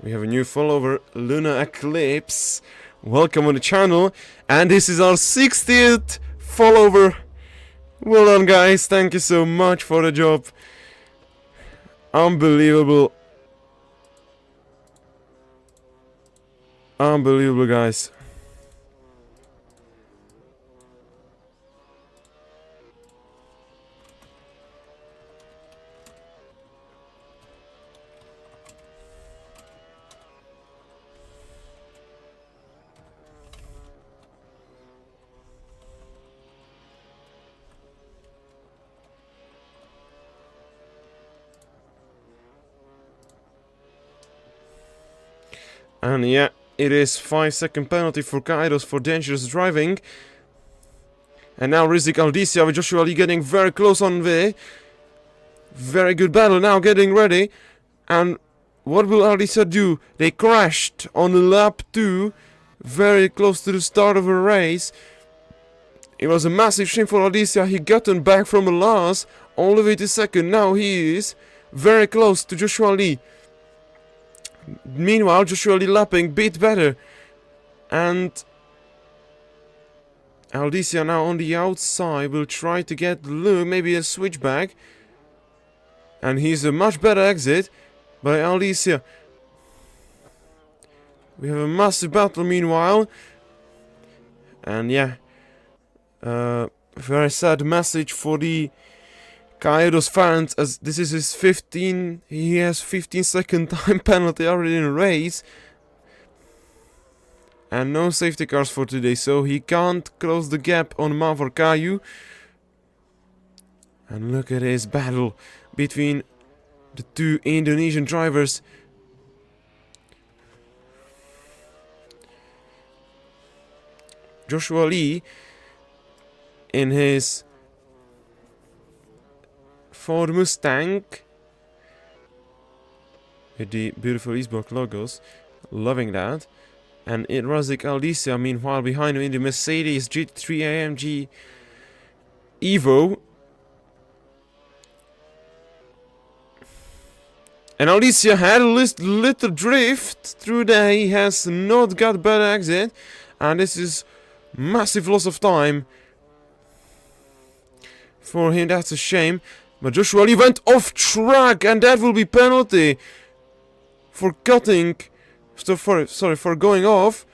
We have a new follower, Luna Eclipse. Welcome on the channel, and this is our 60th follower. Well done, guys, thank you so much for the job. Unbelievable. Unbelievable, guys. And yeah, it is 5-second penalty for Kairos for dangerous driving. And now Rizik Aldicia with Joshua Lee getting very close on there. Very good battle now, getting ready. And what will Aldicia do? They crashed on lap 2, very close to the start of a race. It was a massive shame for Aldicia. He gotten back from a loss all the way to second. Now he is very close to Joshua Lee. Meanwhile, Joshua Lee lapping bit better. And Aldicia now on the outside will try to get Luke, maybe a switchback. And he's a much better exit by Aldicia. We have a massive battle meanwhile. And yeah, very sad message for the Kairos fans, as this is his 15, he has 15-second time penalty already in a race. And no safety cars for today, so he can't close the gap on Mawar. And look at his battle between the two Indonesian drivers. Joshua Lee in his Ford Mustang with the beautiful Eastblock logos, loving that. And Rizik Aldicia meanwhile behind him in the Mercedes GT3 AMG Evo. And Aldicia had a little drift through there. He has not got better exit, and this is massive loss of time for him. That's a shame. But Joshua Lee went off track, and that will be penalty for cutting. For going off.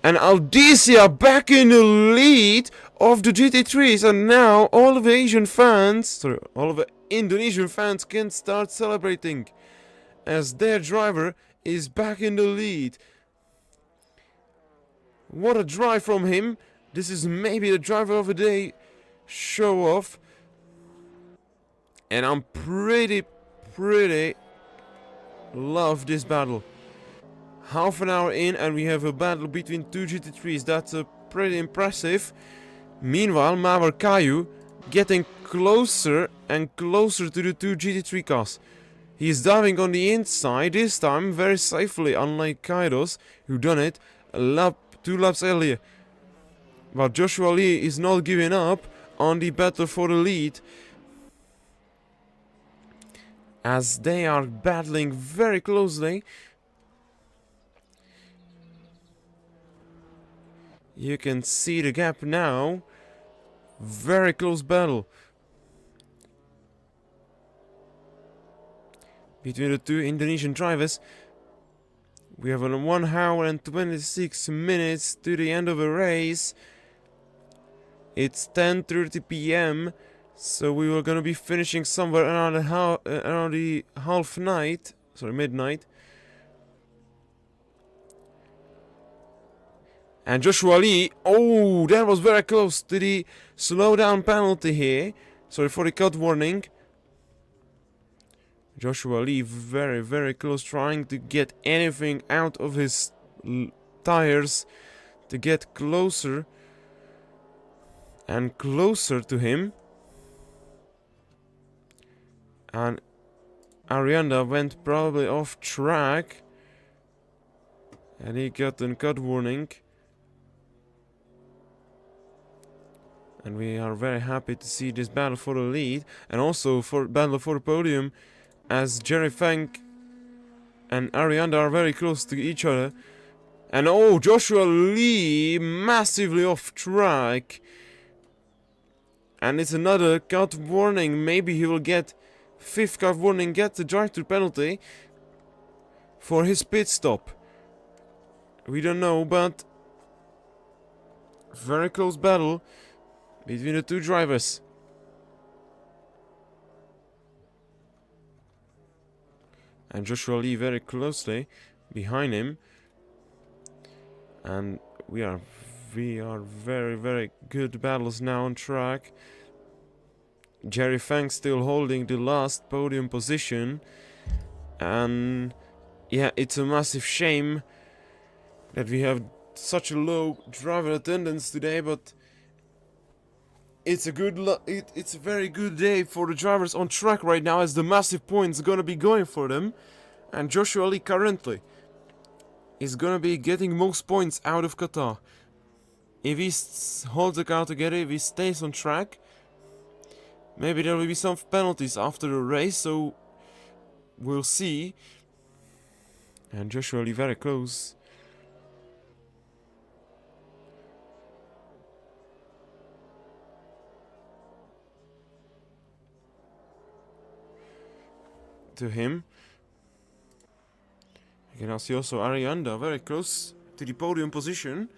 And Aldicia back in the lead of the GT3s, and now all of the Asian fans, all of the Indonesian fans can start celebrating as their driver is back in the lead. What a drive from him. This is maybe the driver of the day show off. And I'm pretty love this battle. Half an hour in and we have a battle between two GT3s. That's pretty impressive. Meanwhile, Mawar getting closer and closer to the two GT3 cars. He's diving on the inside, this time very safely, unlike Kairos, who done it 2 laps earlier. But Joshua Lee is not giving up on the battle for the lead, as they are battling very closely. You can see the gap now. Very close battle between the two Indonesian drivers. We have 1 hour and 26 minutes to the end of the race. It's 10:30 p.m. So we were gonna be finishing somewhere around the midnight. And Joshua Lee, oh, that was very close to the slowdown penalty here. Sorry for the cut warning. Joshua Lee very, very close, trying to get anything out of his tires to get closer and closer to him. And Arianda went probably off track, and he got a cut warning. And we are very happy to see this battle for the lead, and also for battle for the podium, as Jerry Fink and Arianda are very close to each other. And oh, Joshua Lee massively off track. And it's another cut warning. Maybe he will get 5th cut warning, get the drive-through penalty for his pit stop. We don't know, but very close battle between the two drivers. And Joshua Lee very closely behind him. And we are very, very good battles now on track. Jerry Fang still holding the last podium position. And yeah, it's a massive shame that we have such a low driver attendance today, but it's a very good day for the drivers on track right now, as the massive points gonna be going for them. And Joshua Lee currently is gonna be getting most points out of Qatar. If he holds the car together, if he stays on track, maybe there will be some penalties after the race, so we'll see. And Joshua Lee very close. To him. You can now see also Arianda very close to the podium position.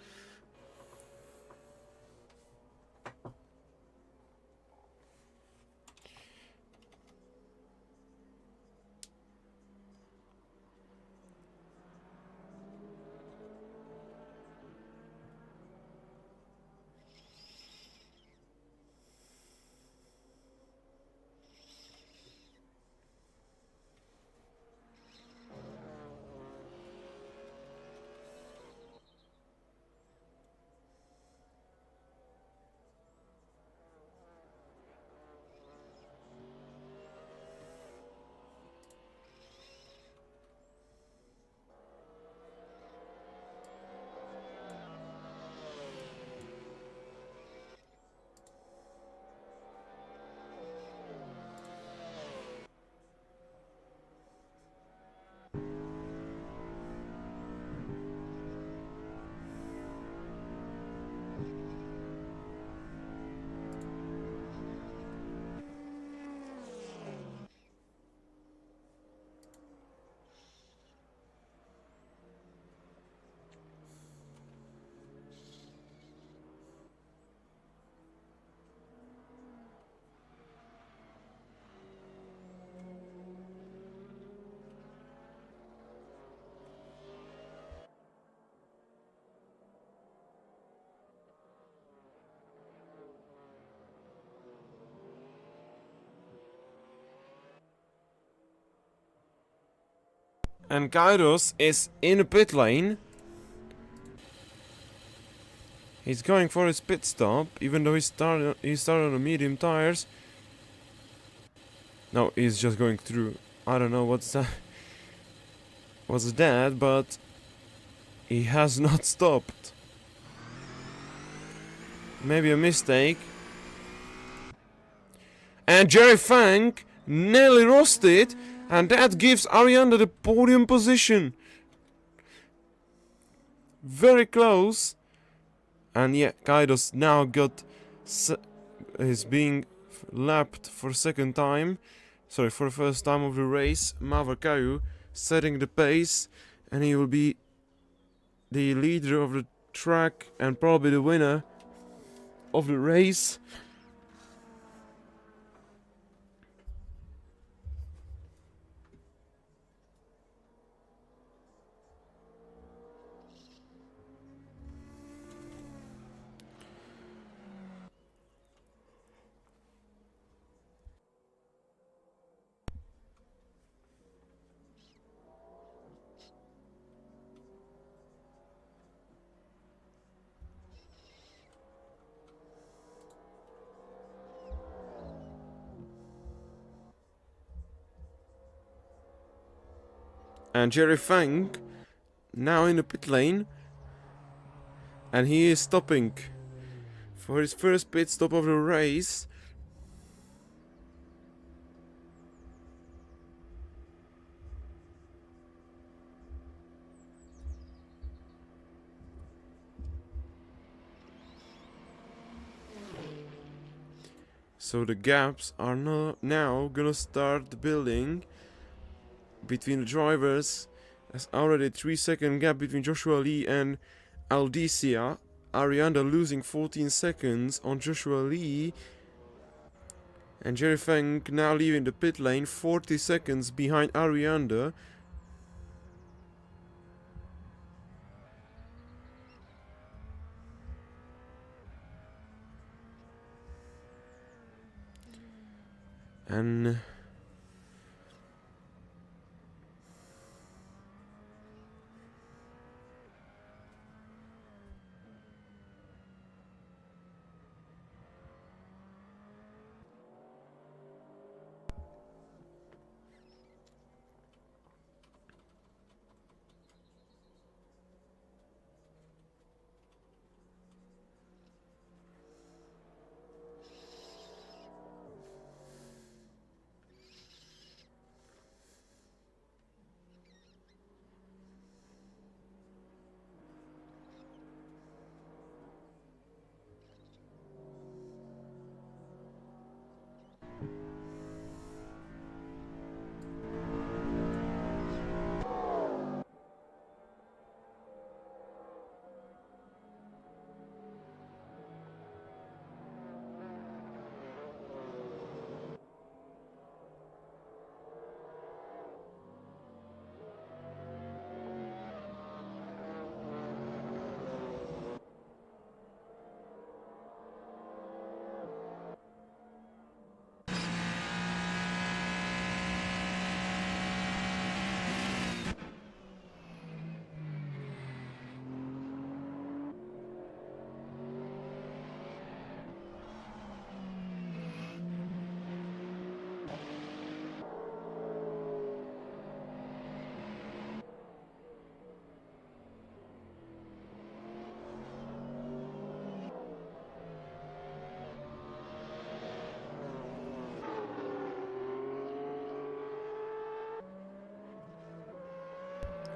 And Kairos is in the pit lane. He's going for his pit stop, even though he started on the medium tires. No, he's just going through I don't know what's that, but he has not stopped. Maybe a mistake. And Jerry Funk nearly lost it, and that gives Arianda the podium position. Very close. And yeah, Kaidos now is being lapped for second time. Sorry, for the first time of the race. Mawar Kayu setting the pace, and he will be the leader of the track and probably the winner of the race. And Jerry Funk now in the pit lane, and he is stopping for his first pit stop of the race. So the gaps are now gonna start building between the drivers. There's already a 3-second gap between Joshua Lee and Aldicia. Arianda losing 14 seconds on Joshua Lee. And Jerry Funk now leaving the pit lane, 40 seconds behind Arianda.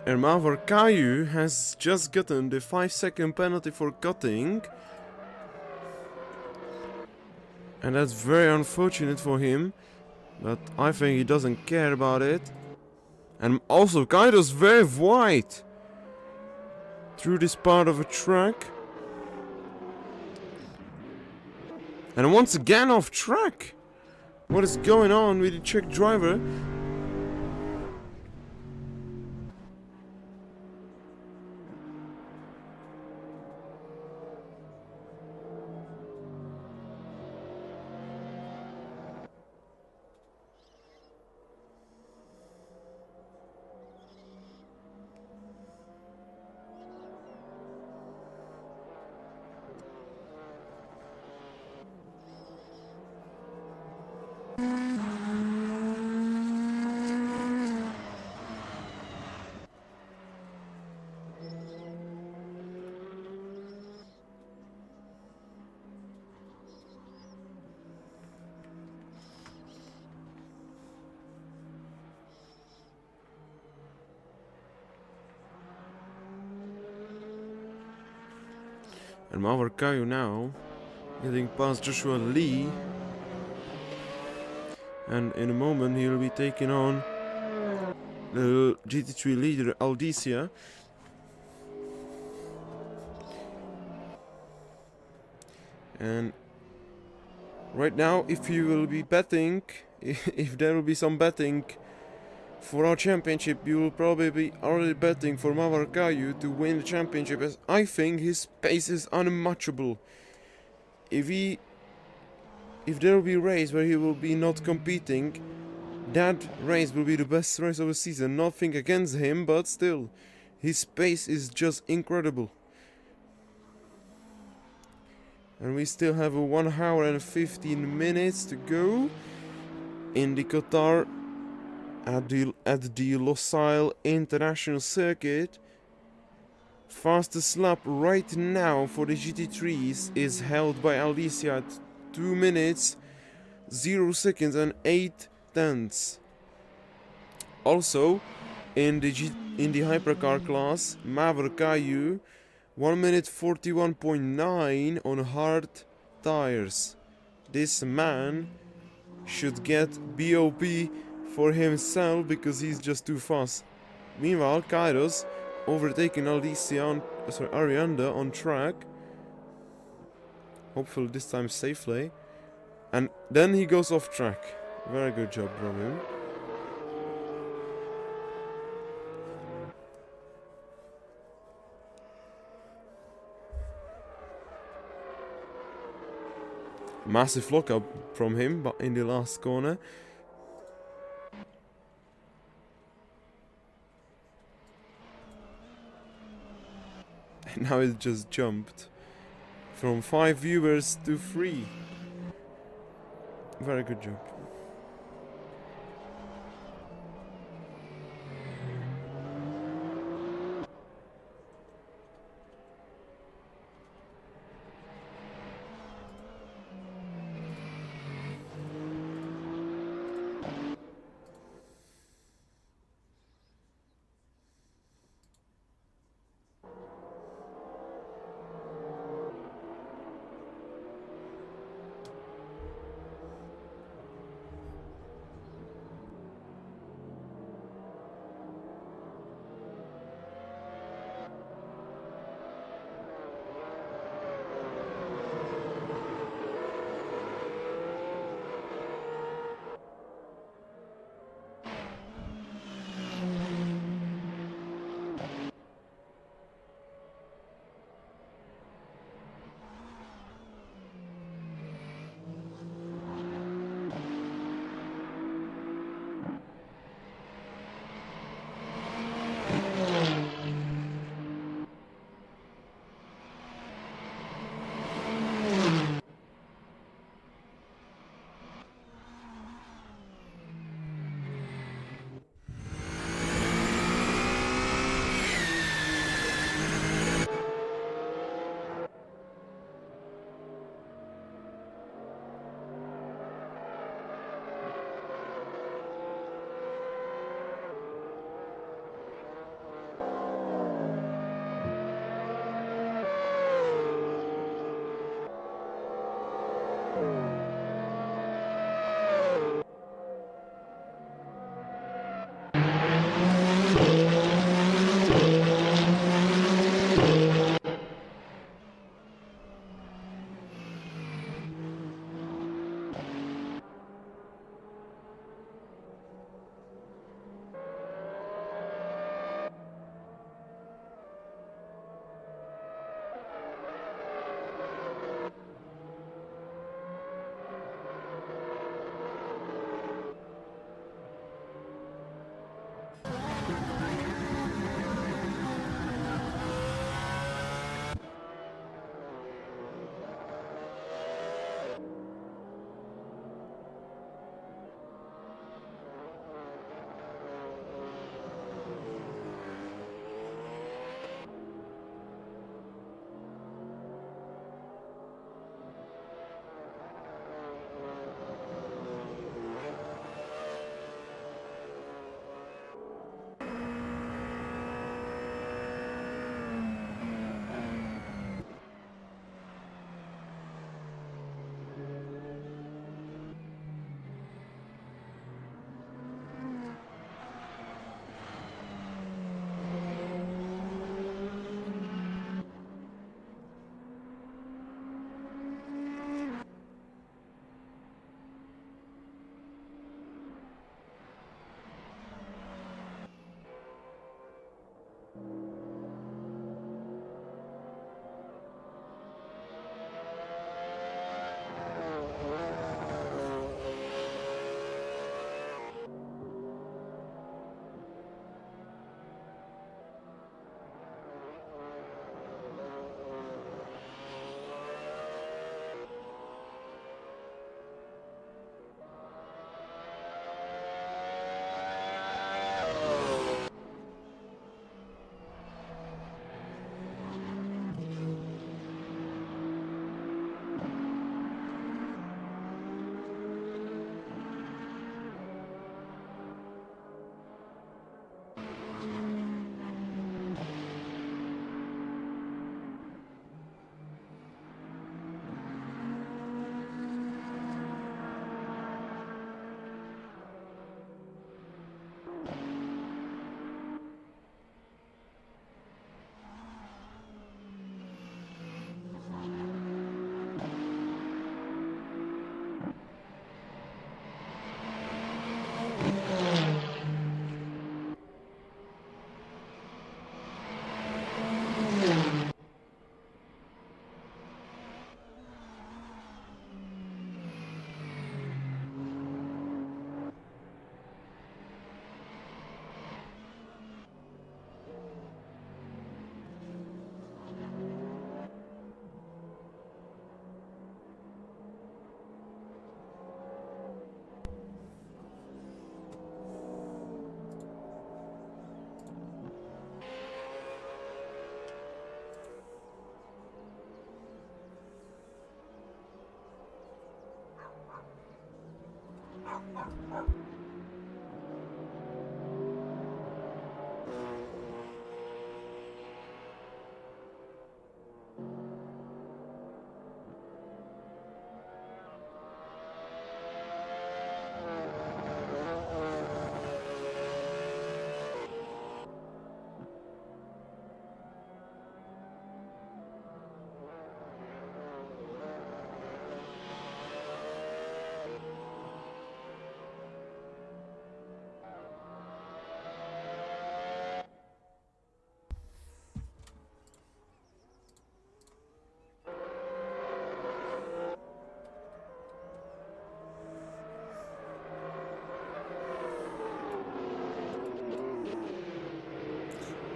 And Mawar Kayu has just gotten the 5-second penalty for cutting. And that's very unfortunate for him. But I think he doesn't care about it. And also Kaido's very wide through this part of a track. And once again off track. What is going on with the Czech driver? And Mawar now getting past Joshua Lee. And in a moment he'll be taking on the GT3 leader Aldicia. And right now, if you will be betting, if there will be some betting for our championship, you will probably be already betting for Mawar to win the championship, as I think his pace is unmatchable. If there will be a race where he will be not competing, that race will be the best race of the season. Nothing against him, but still, his pace is just incredible. And we still have a 1 hour and 15 minutes to go in the Qatar at the Losail International Circuit. Fastest lap right now for the GT3s is held by Aldicia at 2 minutes, 0 seconds and 8 tenths. Also, in the Hypercar class, Mawar 1 minute 41.9 on hard tires. This man should get BOP for himself because he's just too fast. Meanwhile, Kairos overtaking Arianda on track. Hopefully this time safely. And then he goes off track. Very good job from him. Massive lockup from him, but in the last corner. And now it just jumped from 5 viewers to 3. Very good job.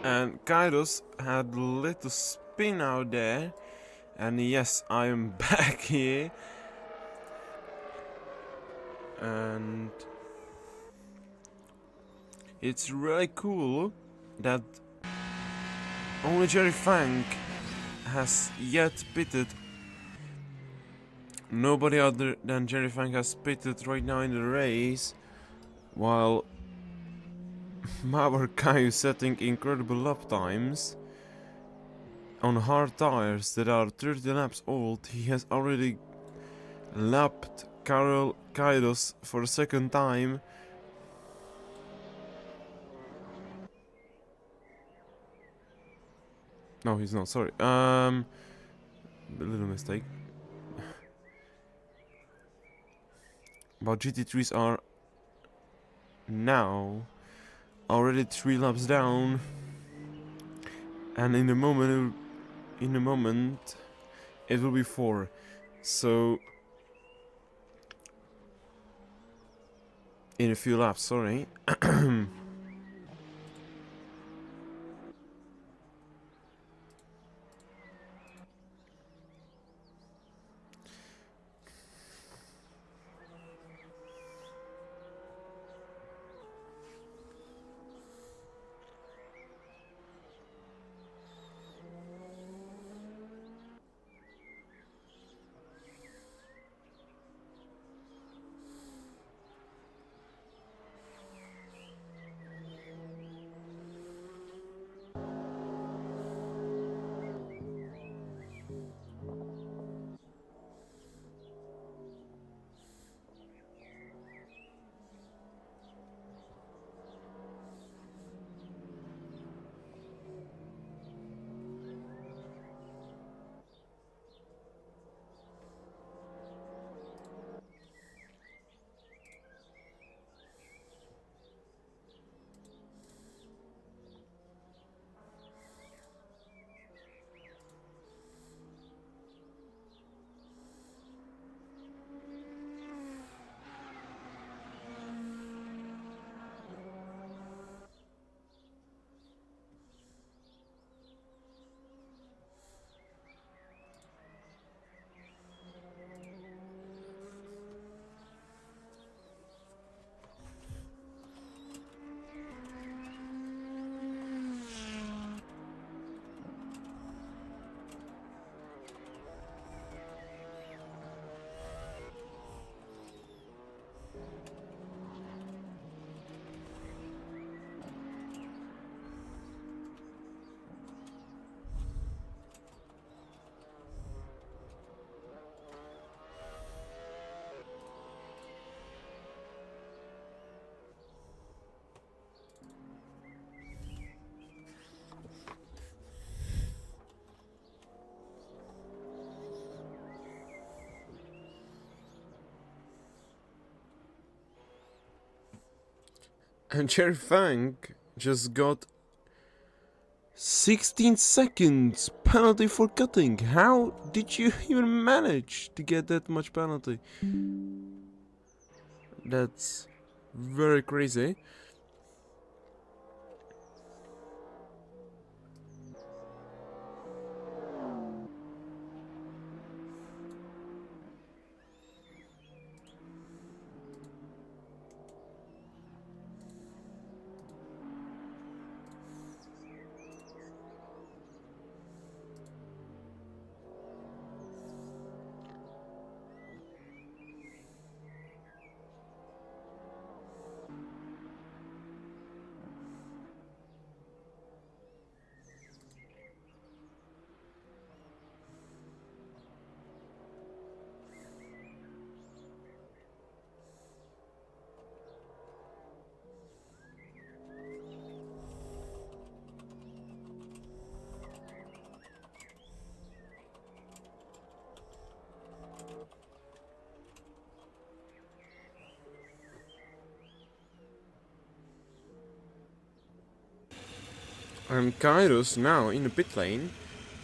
And Kairos had a little spin out there. And yes, I am back here. And it's really cool that only Jerry Fang has yet pitted. Nobody other than Jerry Fang has pitted right now in the race, while Mawar is setting incredible lap times on hard tires that are 30 laps old. He has already lapped Kairos for the second time. No, he's not, sorry. A little mistake. But GT3s are now already 3 laps down. And in a moment it will be 4. So in a few laps, sorry. And Jerry Fang just got 16 seconds penalty for cutting. How did you even manage to get that much penalty? That's very crazy. And Kairos now in the pit lane.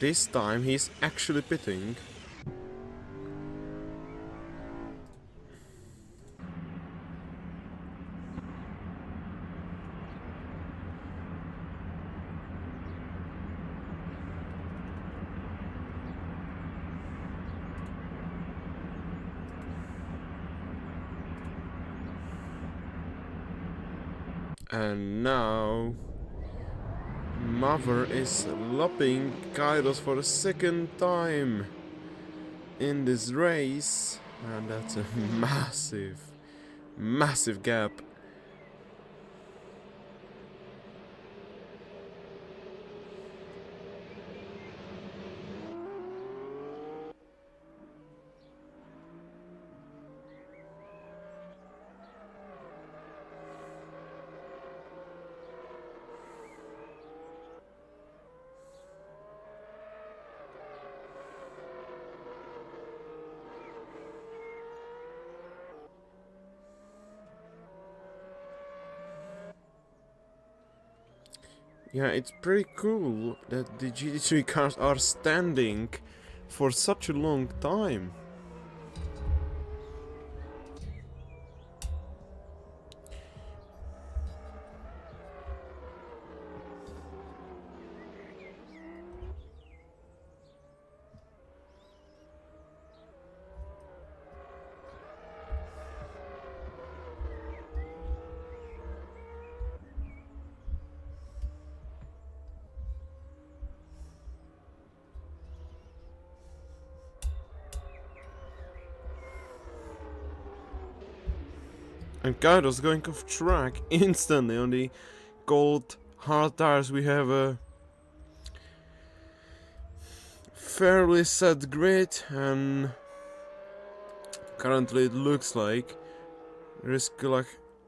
This time he's actually pitting. And now Mawar is lopping Kairos for the second time in this race, and that's a massive gap. Yeah, it's pretty cool that the GT3 cars are standing for such a long time. And Kairos going off track instantly on the cold hard tires. We have a fairly set grid, and currently it looks like Rizkulak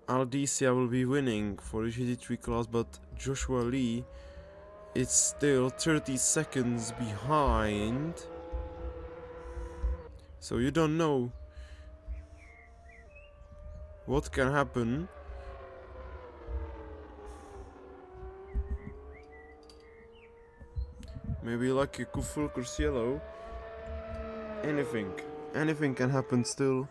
Aldesia will be winning for the GT3 class, but Joshua Lee is still 30 seconds behind. So you don't know what can happen. Maybe like a full course yellow. Anything can happen still.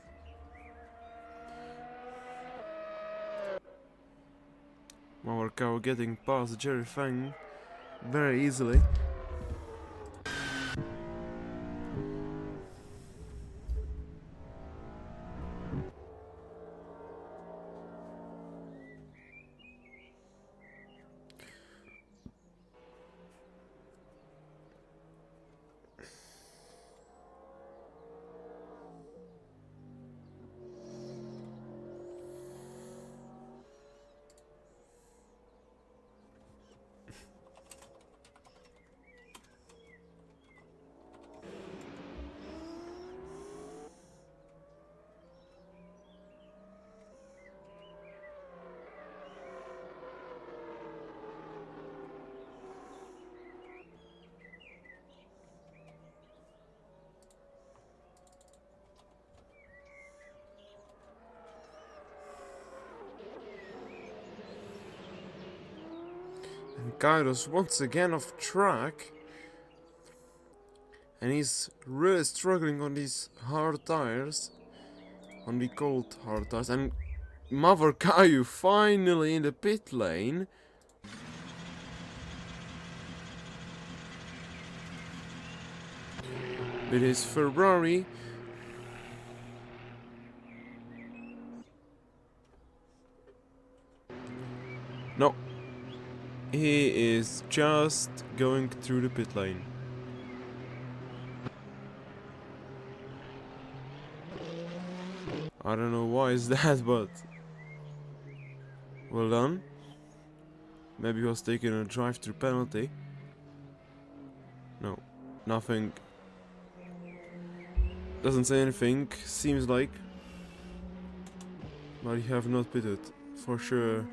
Mawar cow getting past Jerry Fang very easily. And Kairos once again off track. And he's really struggling on these hard tires. On the cold hard tires. And Mawar Caillou finally in the pit lane. With his Ferrari. No. He is just going through the pit lane. I don't know why is that, but well done. Maybe he was taking a drive-through penalty. No, nothing. Doesn't say anything, seems like. But he have not pitted, for sure.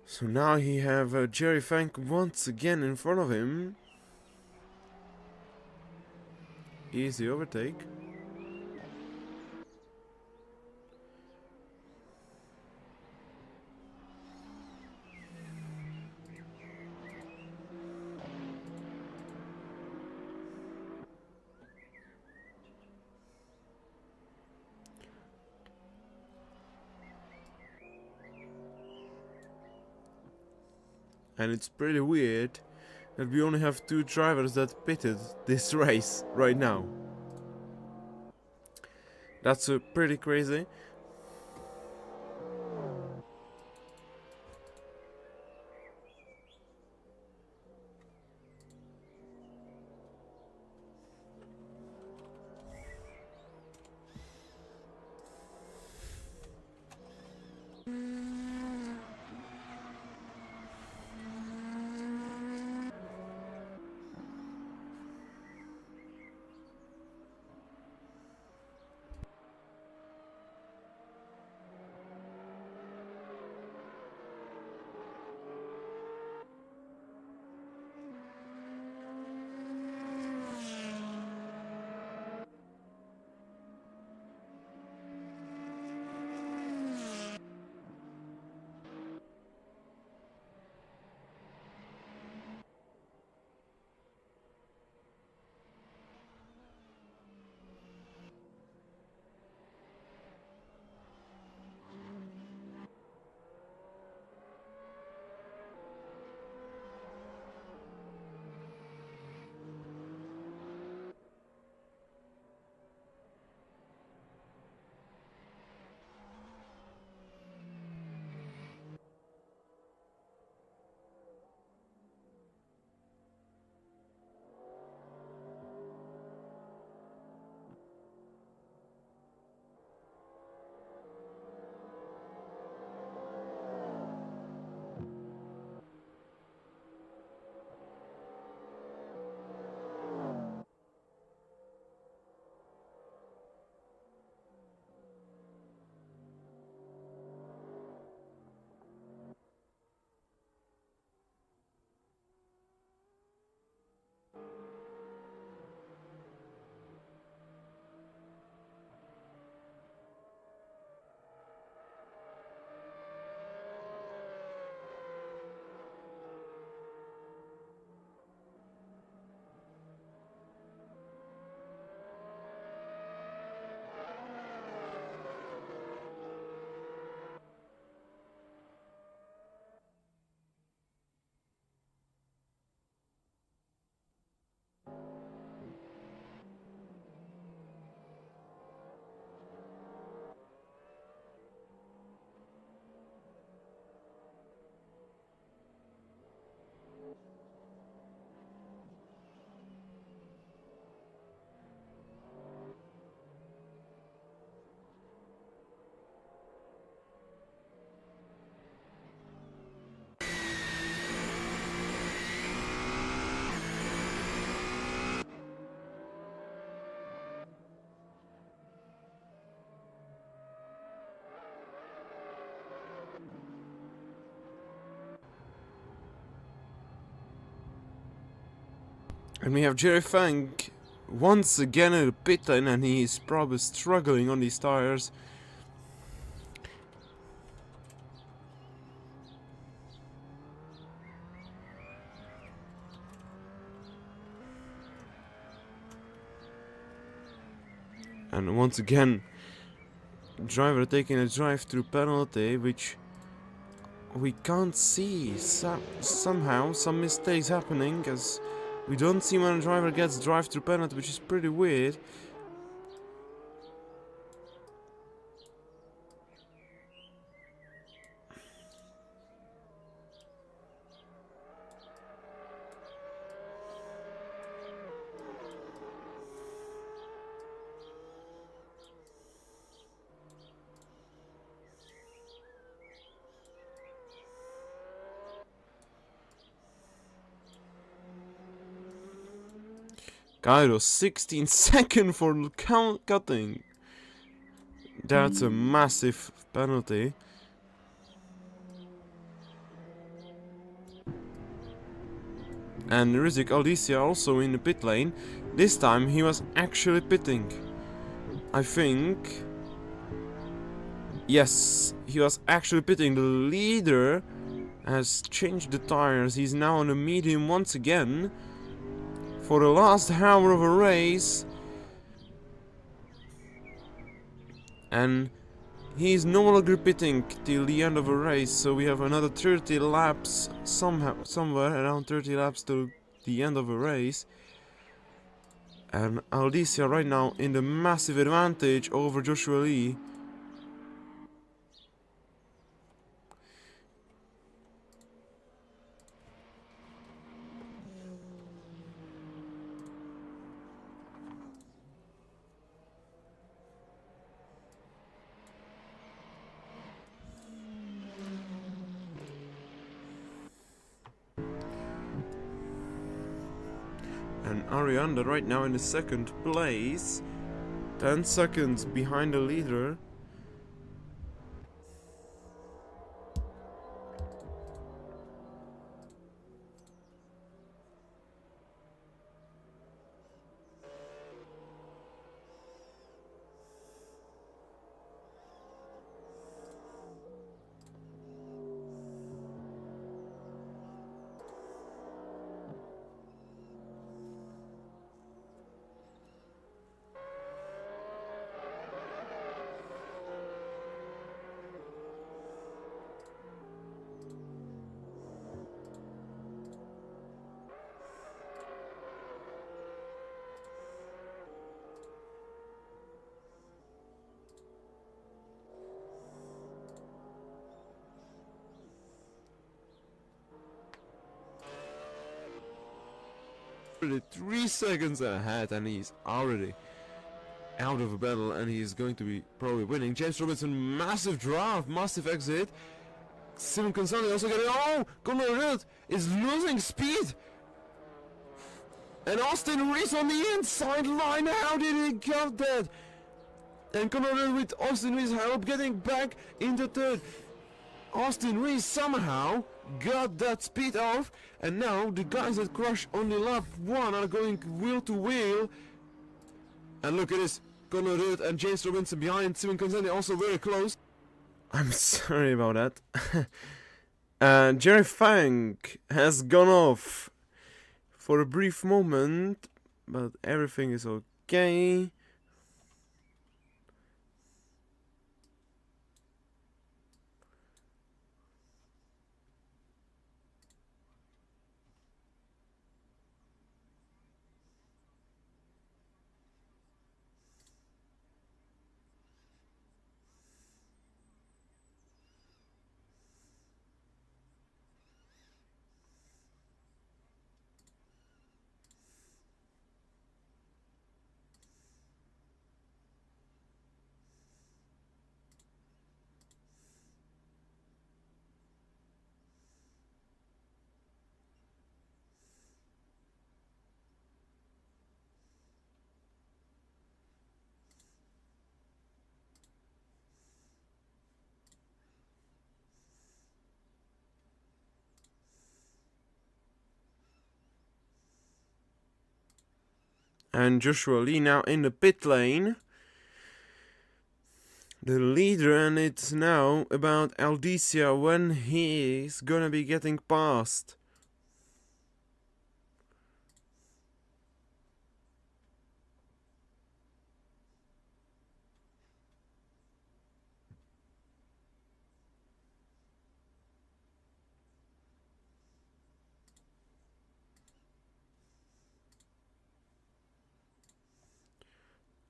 So now he have Jerry Fang once again in front of him. Easy overtake. And it's pretty weird that we only have 2 drivers that pitted this race right now. That's pretty crazy. And we have Jerry Funk once again at the pit lane, and he's probably struggling on these tires. And once again, driver taking a drive-through penalty, which we can't see. Somehow, some mistakes happening, as we don't see when a driver gets drive-through penalty, which is pretty weird. Cairo 16 seconds for cutting. That's a massive penalty. And Rizik Aldicia also in the pit lane. This time he was actually pitting. I think... Yes, he was actually pitting. The leader has changed the tires. He's now on the medium once again. For the last hour of a race. And he's no longer pitting till the end of a race. So we have another 30 laps somewhere around 30 laps to the end of a race. And Aldicia right now in the massive advantage over Joshua Lee. And Arianda right now in the second place, 10 seconds behind the leader. Already 3 seconds ahead, and he's already out of a battle, and he's going to be probably winning. James Robinson, massive draft, massive exit. Simon Consani also getting... Oh! Conor Rudd is losing speed! And Austin Reese on the inside line, how did he get that? And Conor Rudd with Austin Reese help getting back into third. Austin Reese somehow got that speed off, and now the guys that crashed on the lap 1 are going wheel to wheel. And look at this, Conor Rudd and James Robinson behind. Simon Consani also very close. I'm sorry about that. Jerry Fang has gone off for a brief moment, but everything is okay. And Joshua Lee now in the pit lane. The leader, and it's now about Aldicia when he's gonna be getting past.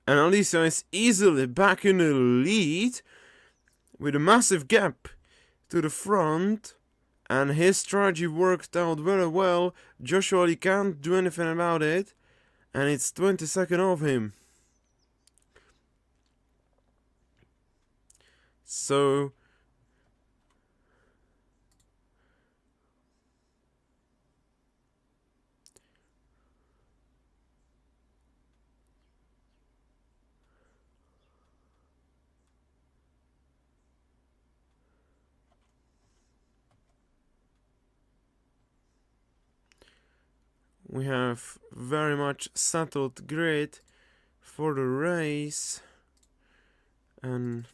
And Aldicia is easily back in the lead with a massive gap to the front, and his strategy worked out very well. Joshua Lee can't do anything about it, and it's 20 seconds off him. So we have very much settled grid for the race, and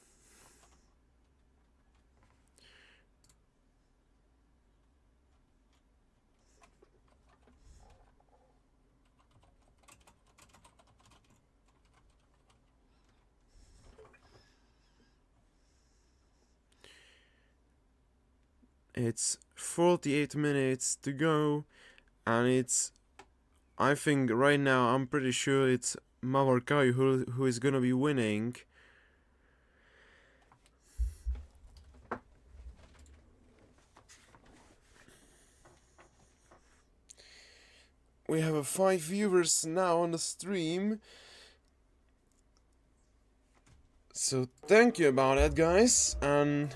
it's 48 minutes to go, and it's, I think right now, I'm pretty sure it's Mawar who is gonna be winning. We have 5 viewers now on the stream, so thank you about that, guys. And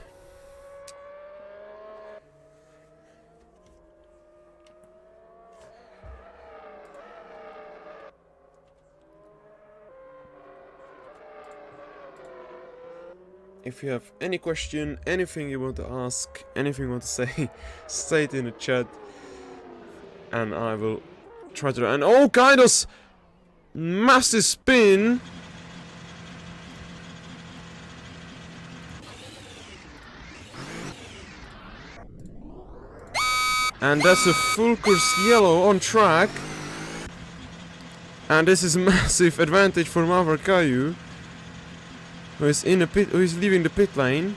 if you have any question, anything you want to ask, anything you want to say, say it in the chat, and I will try to. And oh, Kaidos! Massive spin! And that's a full course yellow on track. And this is a massive advantage for Mawar who is in the pit, who is leaving the pit lane.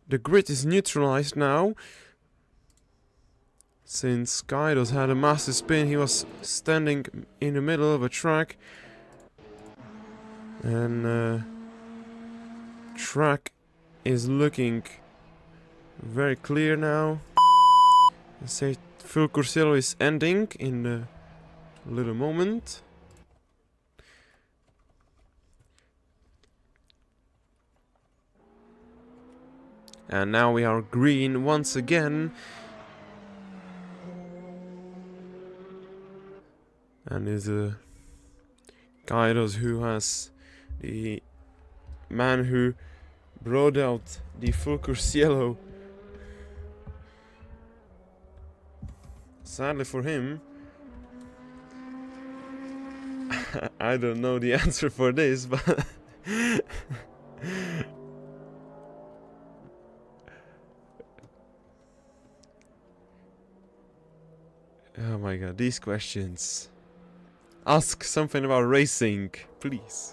The grid is neutralized now. Since Kaidos had a massive spin, he was standing in the middle of a track. And track is looking very clear now. I say full course yellow is ending in a little moment. And now we are green once again. And is a Kairos who has the man who brought out the full course yellow. Sadly for him, I don't know the answer for this, but oh my god, these questions. Ask something about racing, please.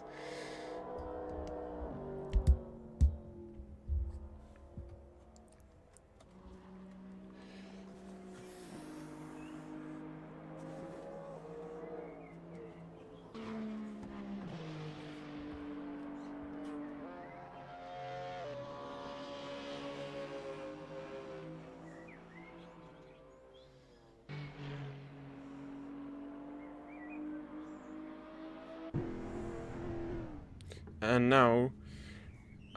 And now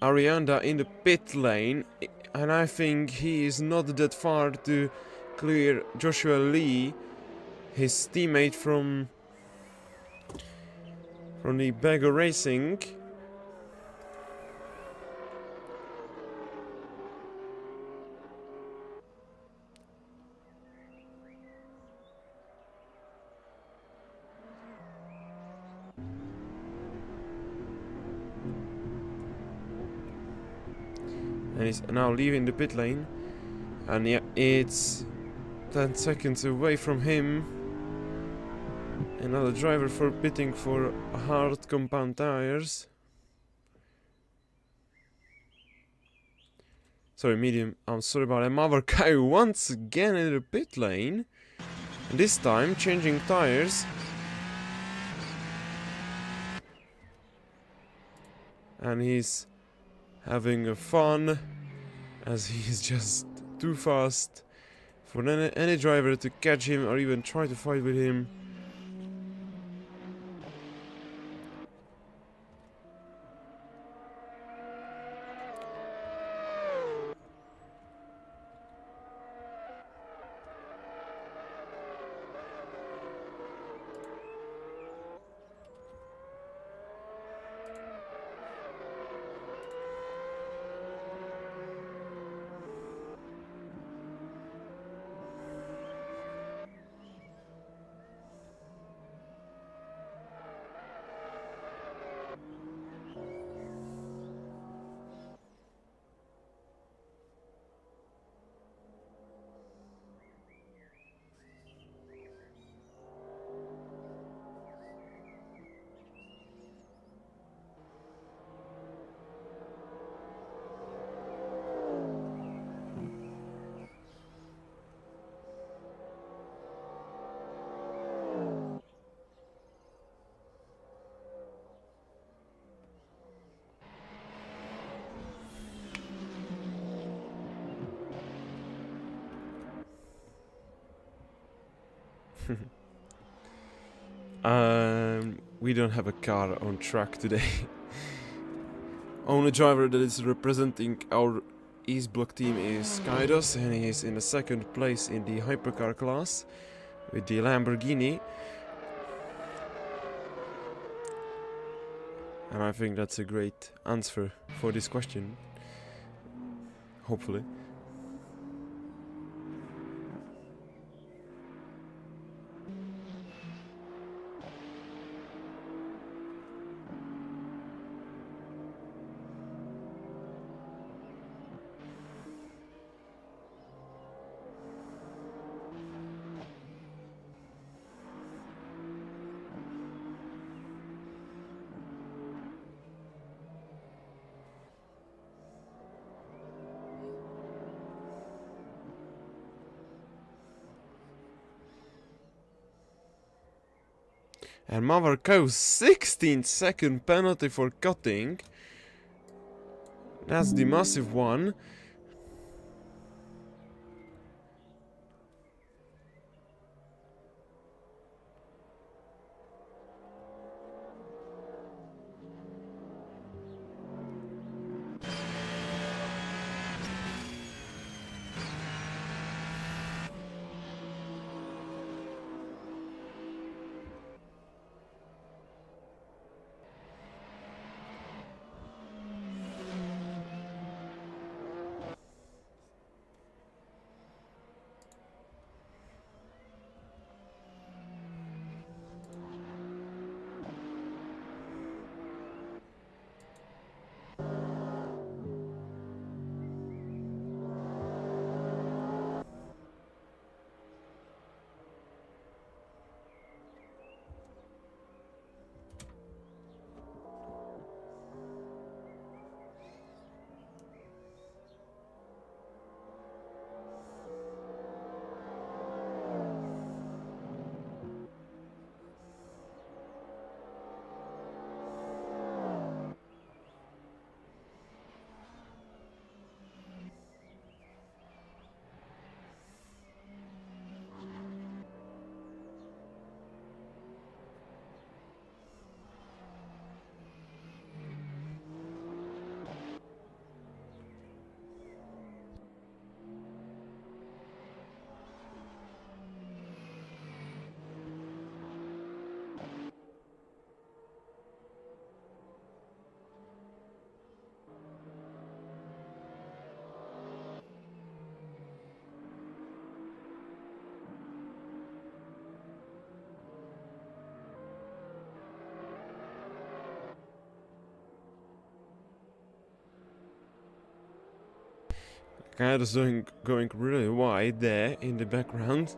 Arianda in the pit lane, and I think he is not that far to clear Joshua Lee, his teammate from the Beggar Racing. And he's now leaving the pit lane. And yeah, it's 10 seconds away from him. Another driver for pitting for hard compound tires. Sorry, medium. I'm sorry about that. Mawar once again in the pit lane. And this time changing tires. And he's having fun, as he's just too fast for any driver to catch him or even try to fight with him. We don't have a car on track today. Only driver that is representing our East Block team is Skydos, and he is in the second place in the Hypercar class with the Lamborghini. And I think that's a great answer for this question. Hopefully. And Mawar goes 16-second penalty for cutting. That's the massive one. Guy is going really wide there in the background.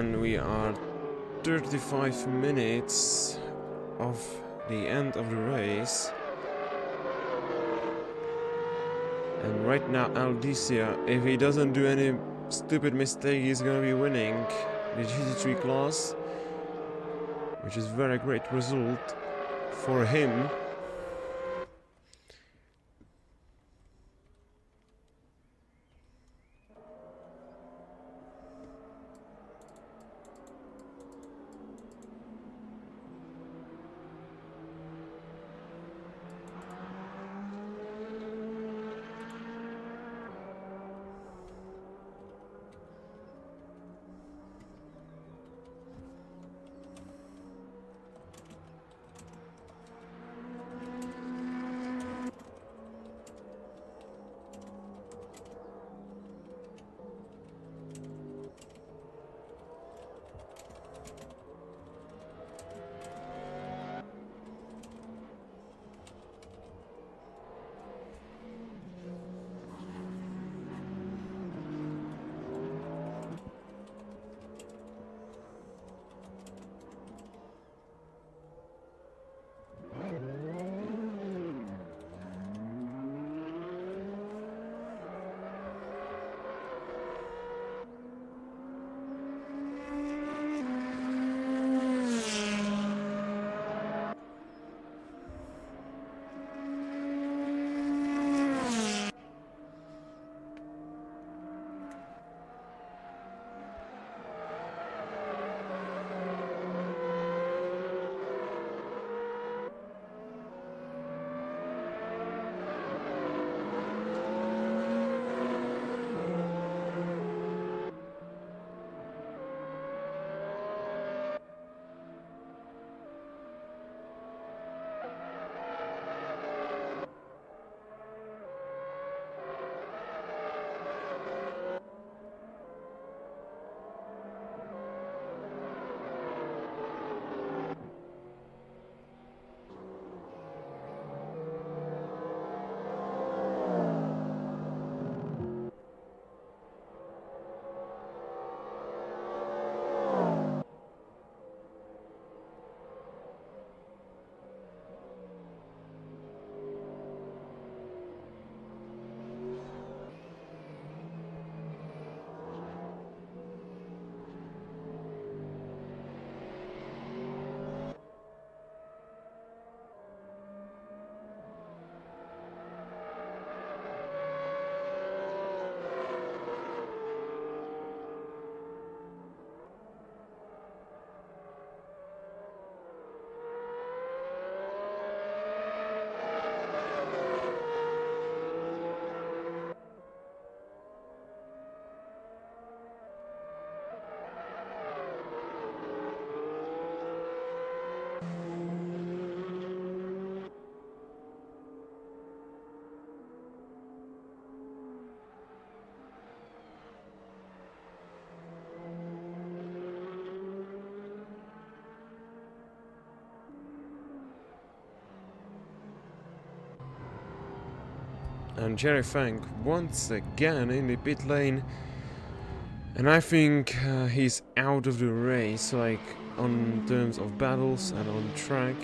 And we are 35 minutes of the end of the race. And right now Aldicia, if he doesn't do any stupid mistake, he's gonna be winning the GT3 class, which is very great result for him. And Jerry Fang once again in the pit lane, and I think he's out of the race, like on terms of battles and on track,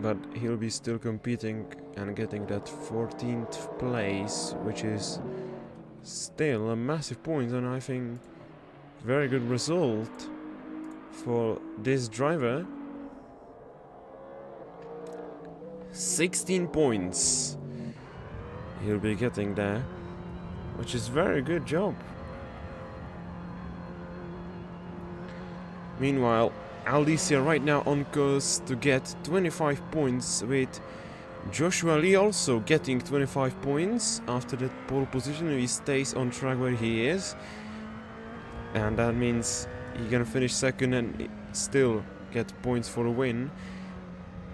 but he'll be still competing and getting that 14th place, which is still a massive point, and I think very good result for this driver. 16 points he'll be getting there, which is very good job. Meanwhile, Aldicia right now on course to get 25 points, with Joshua Lee also getting 25 points after the pole position. He stays on track where he is, and that means he's gonna finish second and still get points for a win.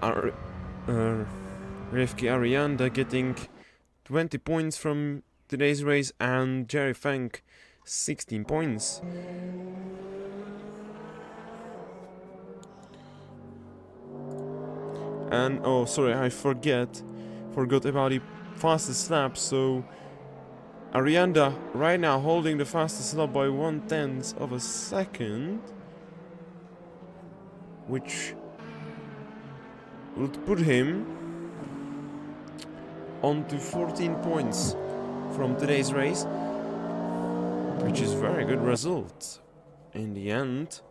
Rivki Arianda getting 20 points from today's race, and Jerry Fang 16 points. And oh sorry, I forgot about the fastest lap. So Arianda right now holding the fastest lap by 1/10 of a second, which would put him onto 14 points from today's race, which is very good result in the end.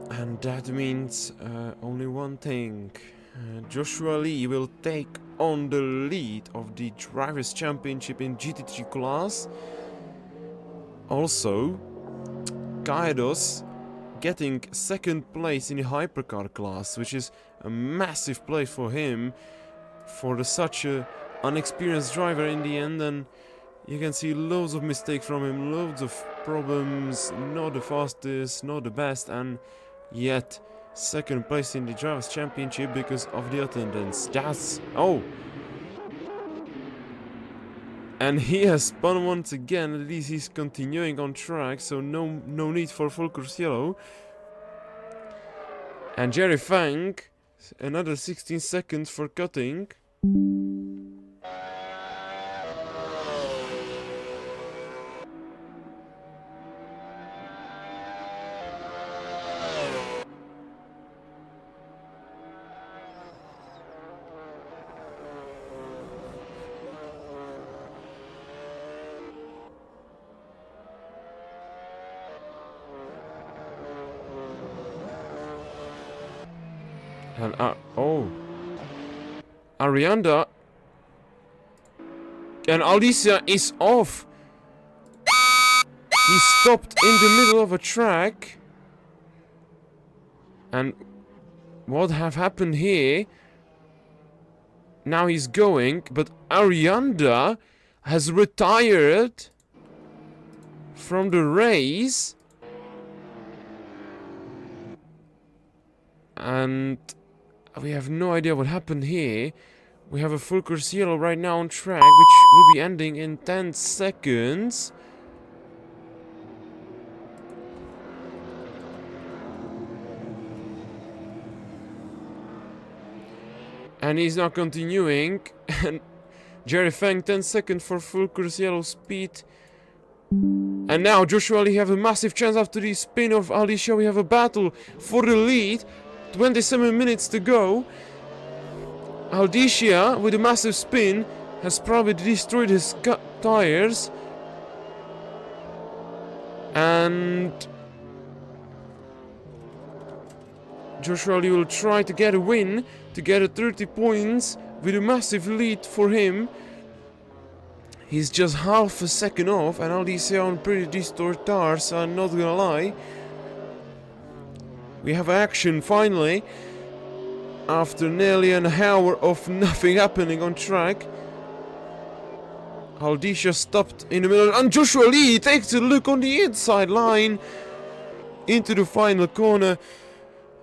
And that means only one thing. Joshua Lee will take on the lead of the Drivers' Championship in GT3 class. Also, Kaidos getting second place in the Hypercar class, which is a massive play for him, for such a unexperienced driver in the end. And you can see loads of mistakes from him, loads of problems, not the fastest, not the best, and yet second place in the Drivers' Championship because of the attendance. That's... oh! And he has spun once again. At least he's continuing on track, so no need for full course yellow. And Jerry Fang, another 16 seconds for cutting. And oh, Arianda and Alicia is off. He stopped in the middle of a track. And what have happened here? Now he's going, but Arianda has retired from the race. And we have no idea what happened here. We have a full course yellow right now on track, which will be ending in 10 seconds. And he's now continuing. And Jerry Fang 10 seconds for full course yellow speed. And now Joshua Lee have a massive chance after the spin of Alicia. We have a battle for the lead. 27 minutes to go. Aldicia, with a massive spin, has probably destroyed his tires. And Joshua Lee will try to get a win, to get a 30 points with a massive lead for him. He's just half a second off, and Aldicia on pretty destroyed tires, I'm not gonna lie. We have action finally, after nearly an hour of nothing happening on track. Aldicia stopped in the middle, and Joshua Lee takes a look on the inside line into the final corner.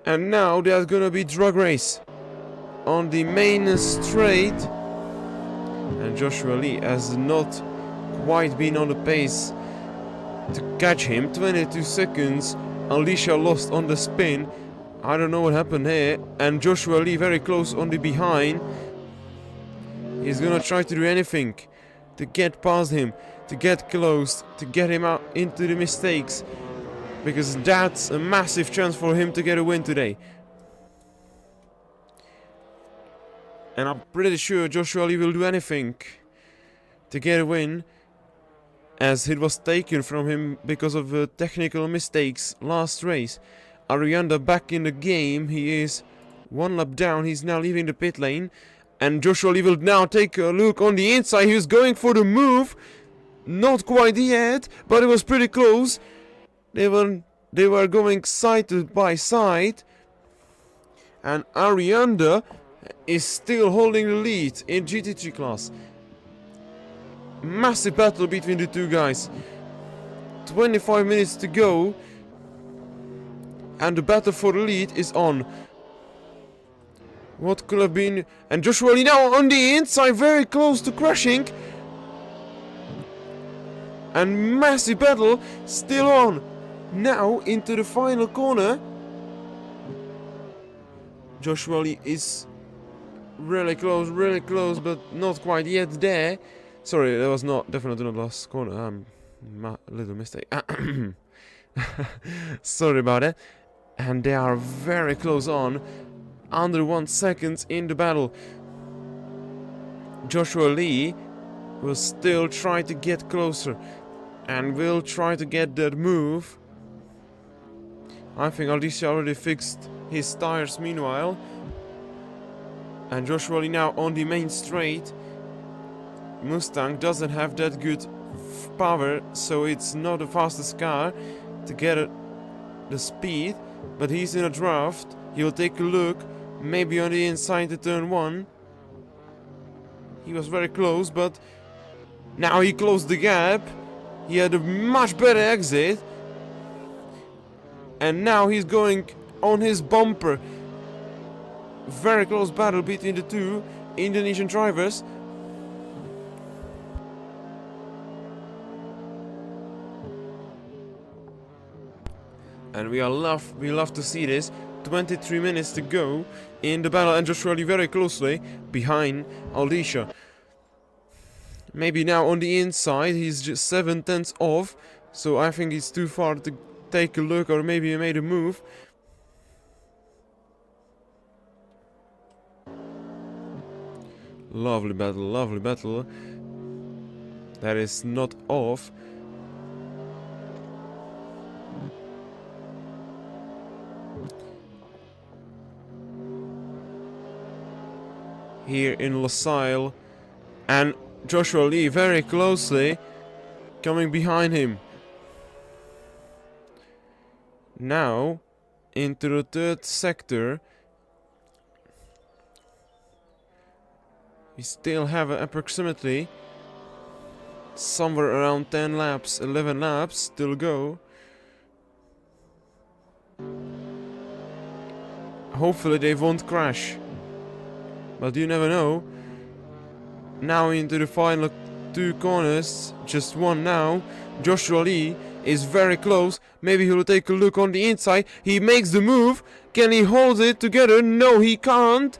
And now there's gonna be drag race on the main straight. And Joshua Lee has not quite been on the pace to catch him. 22 seconds. Alicia lost on the spin. I don't know what happened here. And Joshua Lee very close on the behind. He's gonna try to do anything to get past him, to get close, to get him out into the mistakes, because that's a massive chance for him to get a win today. And I'm pretty sure Joshua Lee will do anything to get a win, as it was taken from him because of technical mistakes last race. Arianda back in the game. He is one lap down. He's now leaving the pit lane. And Joshua Lee will now take a look on the inside. He was going for the move. Not quite yet, but it was pretty close. They were going side by side. And Arianda is still holding the lead in GT3 class. Massive battle between the two guys. 25 minutes to go. And the battle for the lead is on. What could have been... And Joshua Lee now on the inside, very close to crashing. And massive battle still on. Now into the final corner. Joshua Lee is really close, but not quite yet there. Sorry, that was definitely not last corner. Little mistake. Sorry about that. And they are very close on, under 1 second in the battle. Joshua Lee will still try to get closer and will try to get that move. I think Alicia already fixed his tires meanwhile. And Joshua Lee now on the main straight. Mustang doesn't have that good power, so it's not the fastest car to get the speed. But he's in a draft. He'll take a look, maybe on the inside to turn 1. He was very close, but now he closed the gap. He had a much better exit. And now he's going on his bumper. Very close battle between the two Indonesian drivers. And we love to see this. 23 minutes to go in the battle, and Joshua Lee very closely behind Aldisha. Maybe now on the inside, he's just 7/10 off, so I think he's too far to take a look, or maybe he made a move. Lovely battle. That is not off. Here in Losail, and Joshua Lee very closely coming behind him. Now into the third sector. We still have approximately somewhere around 10 laps, 11 laps still go. Hopefully they won't crash, but you never know. Now into the final 2 corners, just one now. Joshua Lee is very close. Maybe he'll take a look on the inside. He makes the move. Can he hold it together? No, he can't.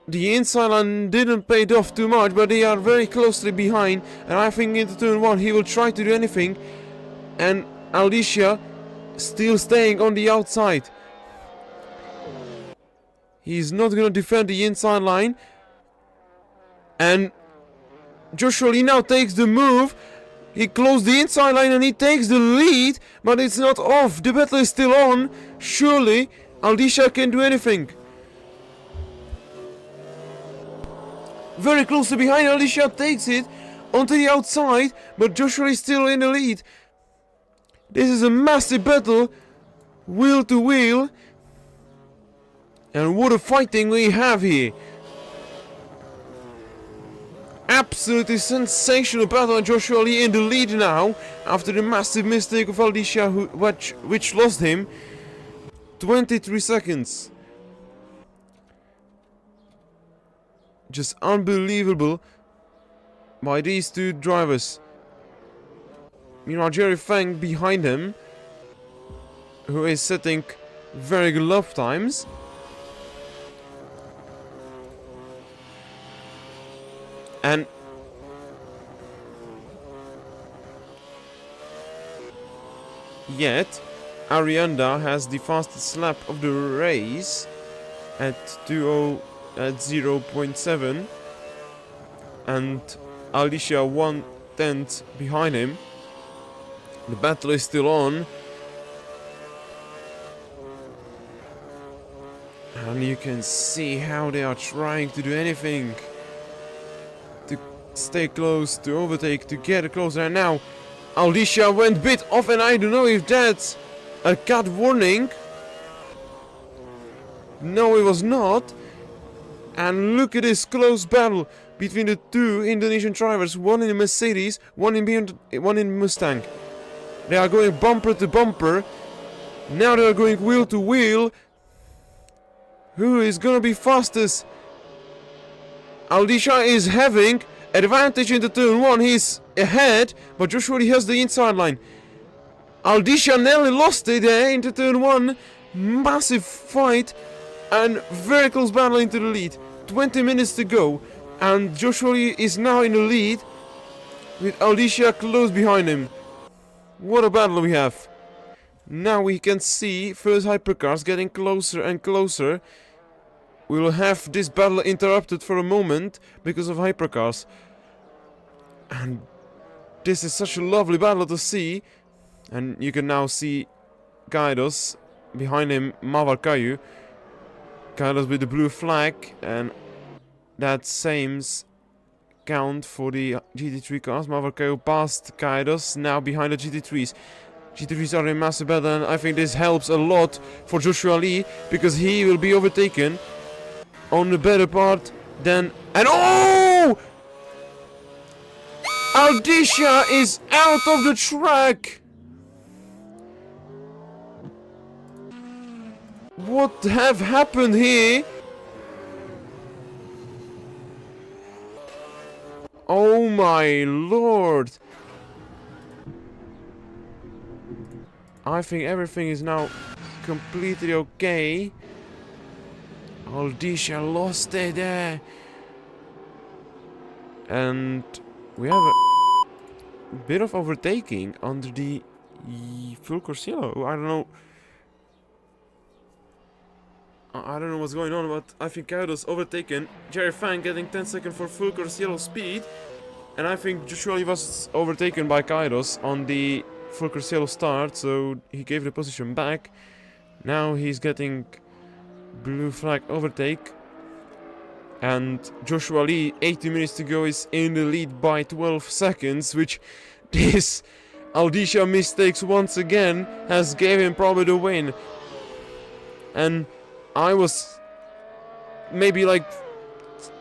The inside line didn't pay off too much, but they are very closely behind. And I think into turn 1 he will try to do anything. And Aldisha still staying on the outside. He's not gonna defend the inside line. And Joshua Lee now takes the move. He closed the inside line and he takes the lead, but it's not off. The battle is still on. Surely Aldisha can do anything. Very closely behind, Aldisha takes it onto the outside, but Joshua is still in the lead. This is a massive battle, wheel to wheel. And what a fighting we have here. Absolutely sensational battle, and Joshua Lee in the lead now after the massive mistake of Aldisha, which lost him 23 seconds. Just unbelievable by these two drivers. Meanwhile, Jerry Fang behind him, who is setting very good lap times. And yet, Arianda has the fastest lap of the race at 0.7, and Aldisha 1/10 behind him. The battle is still on, and you can see how they are trying to do anything to stay close, to overtake, to get closer. And now Aldisha went a bit off, and I don't know if that's a cut warning. No, it was not. And look at this close battle between the two Indonesian drivers, one in the Mercedes, one in Mustang. They are going bumper to bumper. Now they are going wheel to wheel. Who is gonna be fastest? Aldisha is having advantage into turn 1. He's ahead, but Joshua Lee has the inside line. Aldisha nearly lost it there into turn 1. Massive fight And very close battle into the lead. 20 minutes to go. And Joshua Lee is now in the lead with Alicia close behind him. What a battle we have. Now we can see first Hypercars getting closer and closer. We will have this battle interrupted for a moment because of Hypercars. And this is such a lovely battle to see. And you can now see Kaidos behind him, Mawar Kaidos with the blue flag, and that same's count for the GT3 cars. Mawar passed Kaidos, now behind the GT3s. GT3s are in massive battle, and I think this helps a lot for Joshua Lee, because he will be overtaken on the better part than... And oh! Aldicia is out of the track! What have happened here? Oh my lord! I think everything is now completely okay. Aldicia lost it there. And we have a bit of overtaking under the full Corsa yellow. I don't know what's going on, but I think Kaidos overtaken. Jerry Fang getting 10 seconds for full Corsa yellow speed. And I think Joshua Lee was overtaken by Kaidos on the full Corsa yellow start, so he gave the position back. Now he's getting blue flag overtake. And Joshua Lee, 80 minutes to go, is in the lead by 12 seconds, which this Aldicia mistakes once again has gave him probably the win. And I was maybe like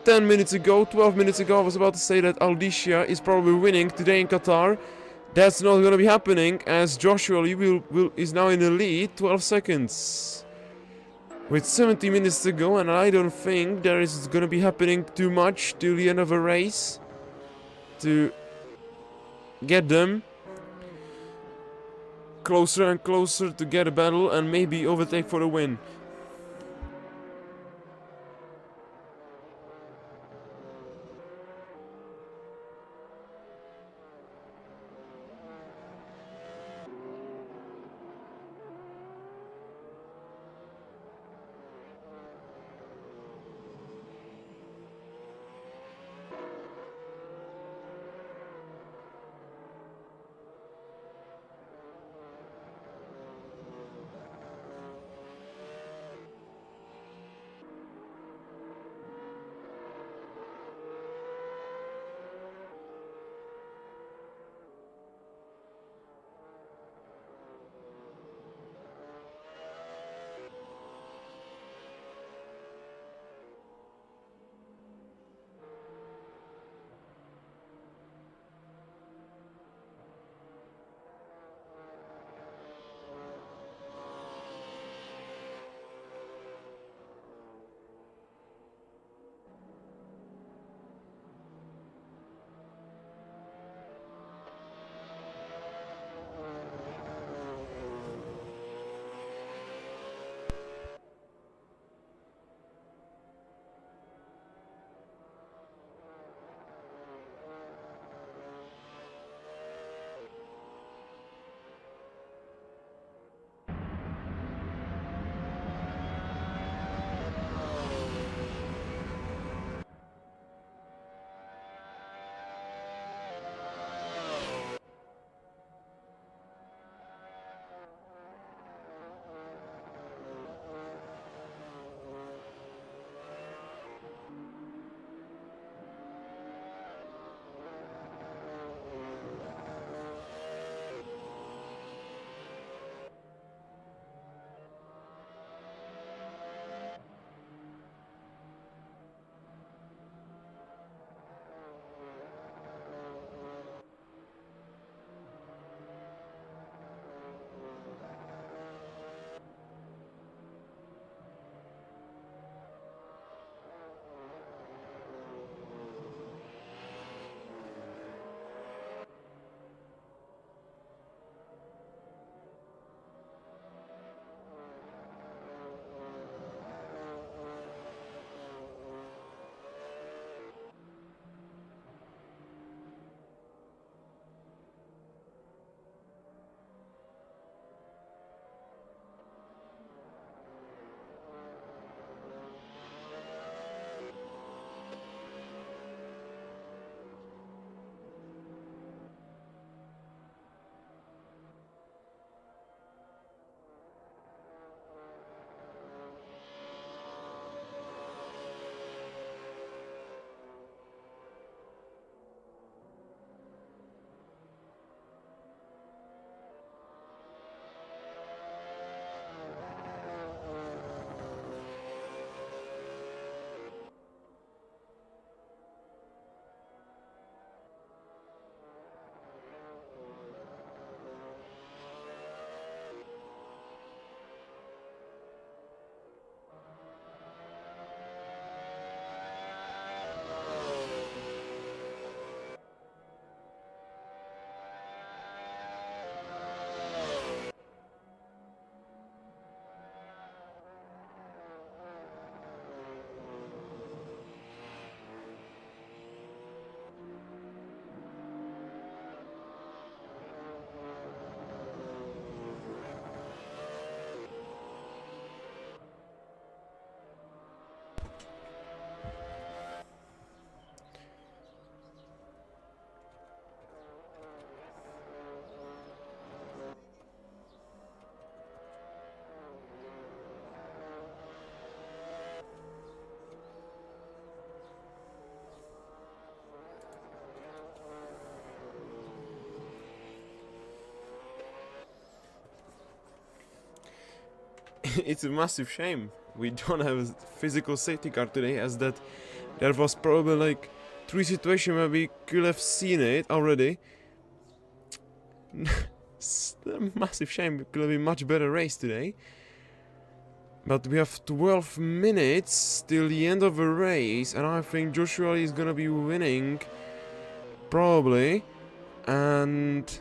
10 minutes ago, 12 minutes ago, I was about to say that Aldicia is probably winning today in Qatar. That's not gonna be happening, as Joshua Lee is now in the lead, 12 seconds. With 70 minutes to go, and I don't think there is gonna be happening too much till the end of a race to get them closer and closer to get a battle and maybe overtake for a win. it's a massive shame we don't have a physical safety car today, as that there was probably like 3 situations where we could have seen it already. It's a massive shame. It could have been much better race today. But we have 12 minutes till the end of the race, and I think Joshua is gonna be winning, probably. And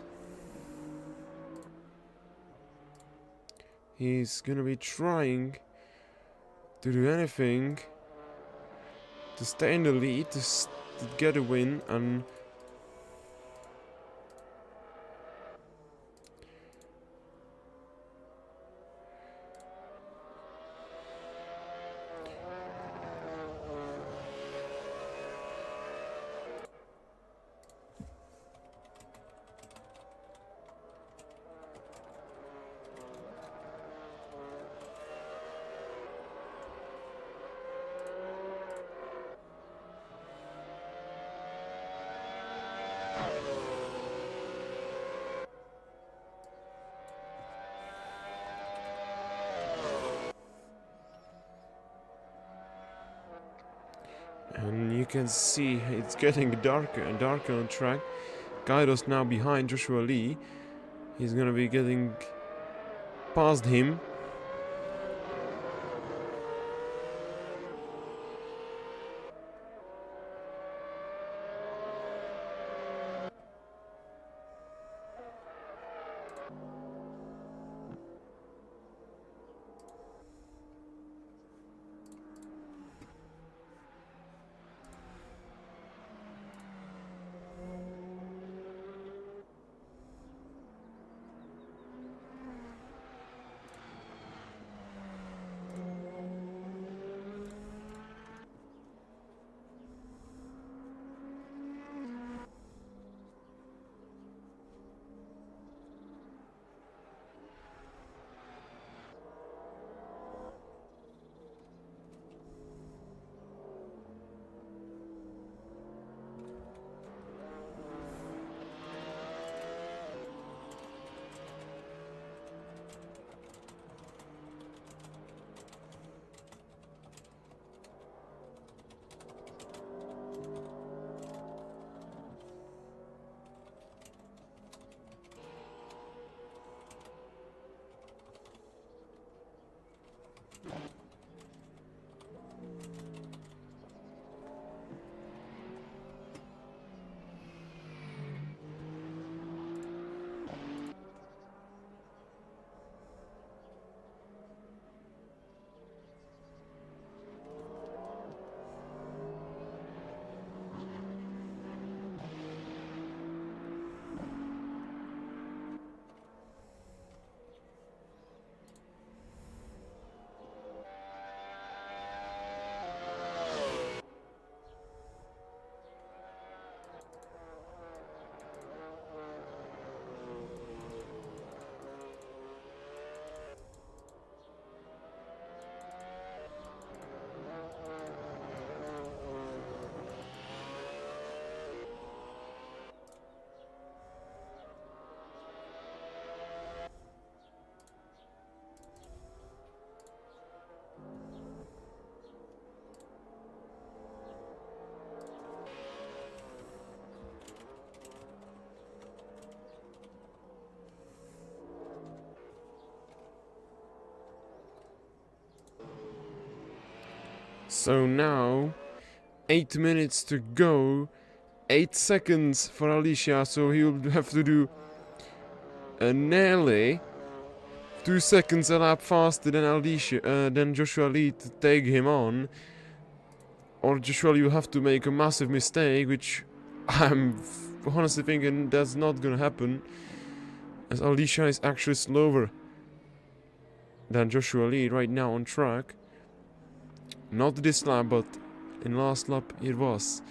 he's gonna be trying to do anything to stay in the lead, to get a win, and you can see it's getting darker and darker on track. Kairo's now behind Joshua Lee. He's gonna be getting past him. So now, 8 minutes to go, 8 seconds for Alicia, so he'll have to do nearly 2 seconds a lap faster than than Joshua Lee to take him on. Or Joshua Lee will have to make a massive mistake, which I'm honestly thinking that's not gonna happen, as Alicia is actually slower than Joshua Lee right now on track. Not this lap, but in last lap it was.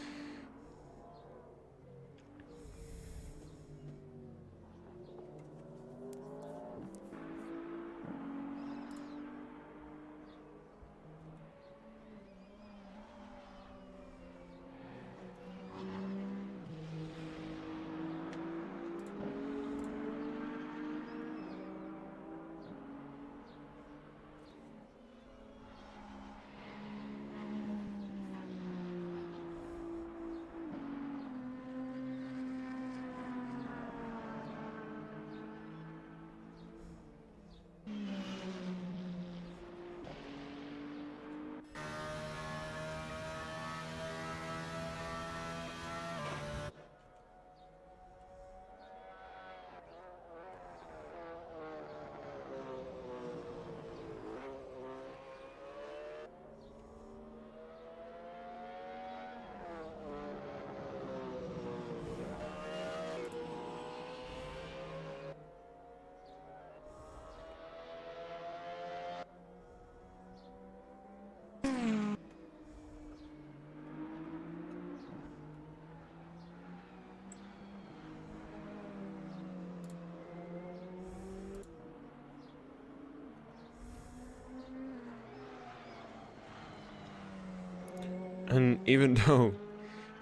And even though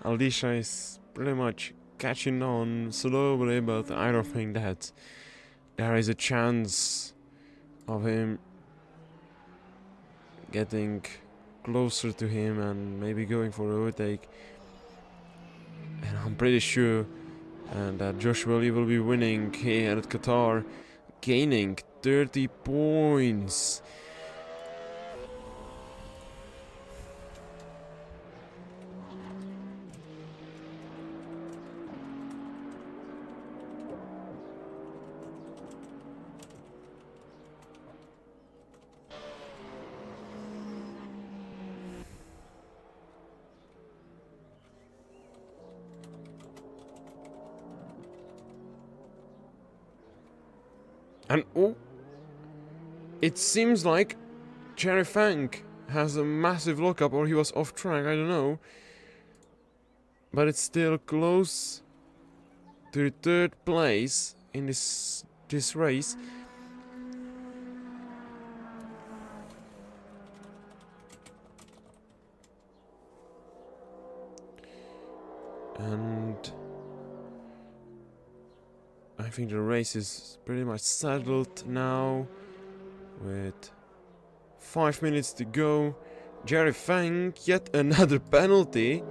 Aldisha is pretty much catching on slowly, but I don't think that there is a chance of him getting closer to him and maybe going for a overtake. And I'm pretty sure that Joshua Lee will be winning here at Qatar, gaining 30 points. And oh, it seems like Cherry Fang has a massive lockup, or he was off track, I don't know. But it's still close to the third place in this race. And I think the race is pretty much settled now, with 5 minutes to go. Jerry Fang, yet another penalty.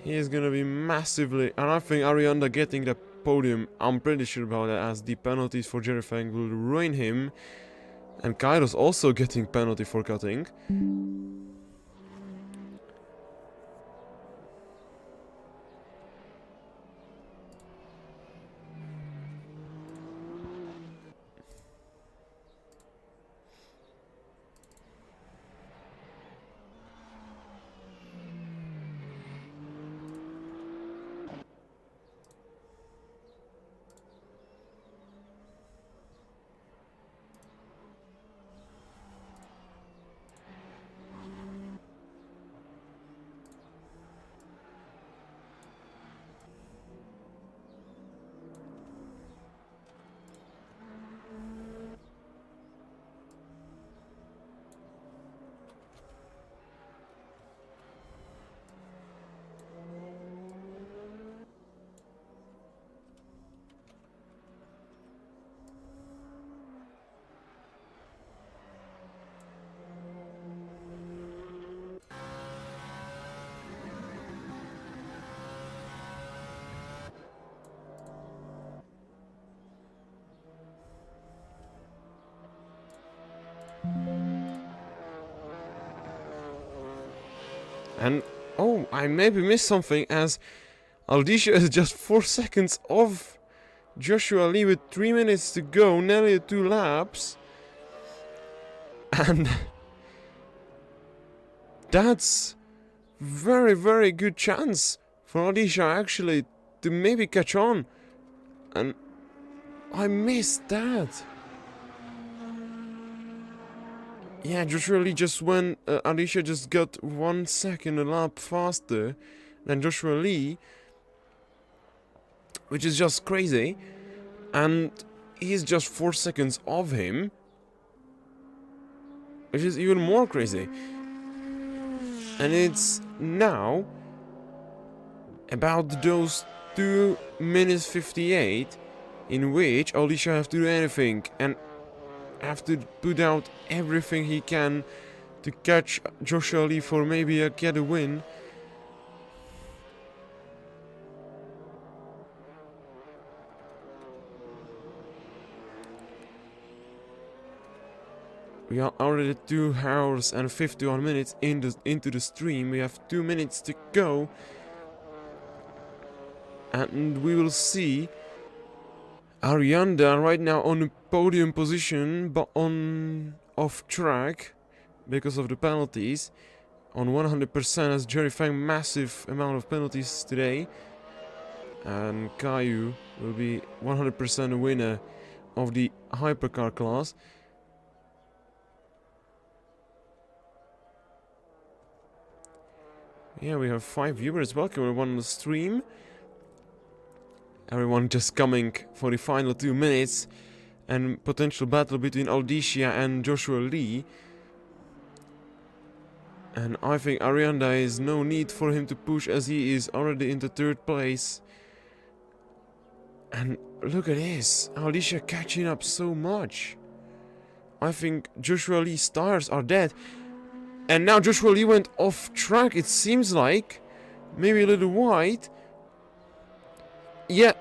He is gonna be massively, and I think Arianda getting the podium, I'm pretty sure about that, as the penalties for Jerry Fang will ruin him. And Kairos also getting penalty for cutting. And oh, I maybe missed something, as Aldisha is just 4 seconds off Joshua Lee with 3 minutes to go, nearly 2 laps. And that's very, very good chance for Aldisha actually to maybe catch on. And I missed that. Yeah, Joshua Lee just went, Alicia just got 1 second a lap faster than Joshua Lee, which is just crazy, and he's just 4 seconds off him, which is even more crazy. And it's now about those 2 minutes 58 in which Alicia have to do anything and have to put out everything he can to catch Joshua Lee for maybe get a win. We are already 2 hours and 51 minutes into the stream. We have 2 minutes to go, and we will see Arianda right now on the podium position, but on off track because of the penalties. On 100% as Jerry Fang, massive amount of penalties today. And Caillou will be 100% a winner of the Hypercar class. Yeah, we have 5 viewers. Welcome everyone on the stream. Everyone just coming for the final 2 minutes and potential battle between Aldisha and Joshua Lee. And I think Arianda is no need for him to push as he is already in the 3rd place. And look at this, Alicia catching up so much. I think Joshua Lee's tires are dead. And now Joshua Lee went off track, it seems like. Maybe a little wide. Yeah,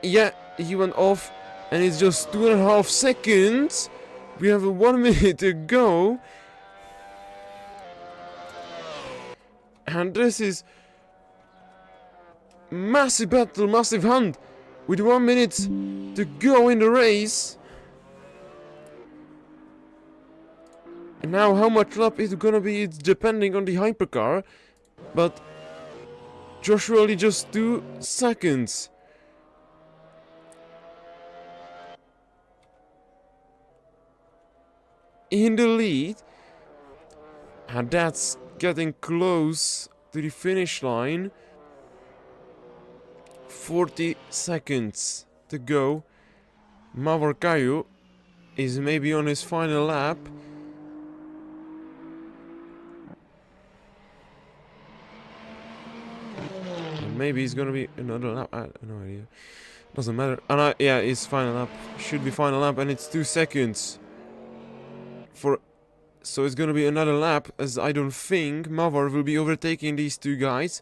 he went off. And it's just 2.5 seconds. We have 1 minute to go. And this is massive battle, massive hunt. With 1 minute to go in the race. And now how much lap is it gonna be? It's depending on the hypercar. But Joshua Lee just 2 seconds. In the lead. And that's getting close to the finish line. 40 seconds to go. Mawar is maybe on his final lap. And maybe he's gonna be another lap. I have no idea. Doesn't matter. And yeah, his final lap should be final lap, and it's 2 seconds. So it's gonna be another lap, as I don't think Mawar will be overtaking these 2 guys.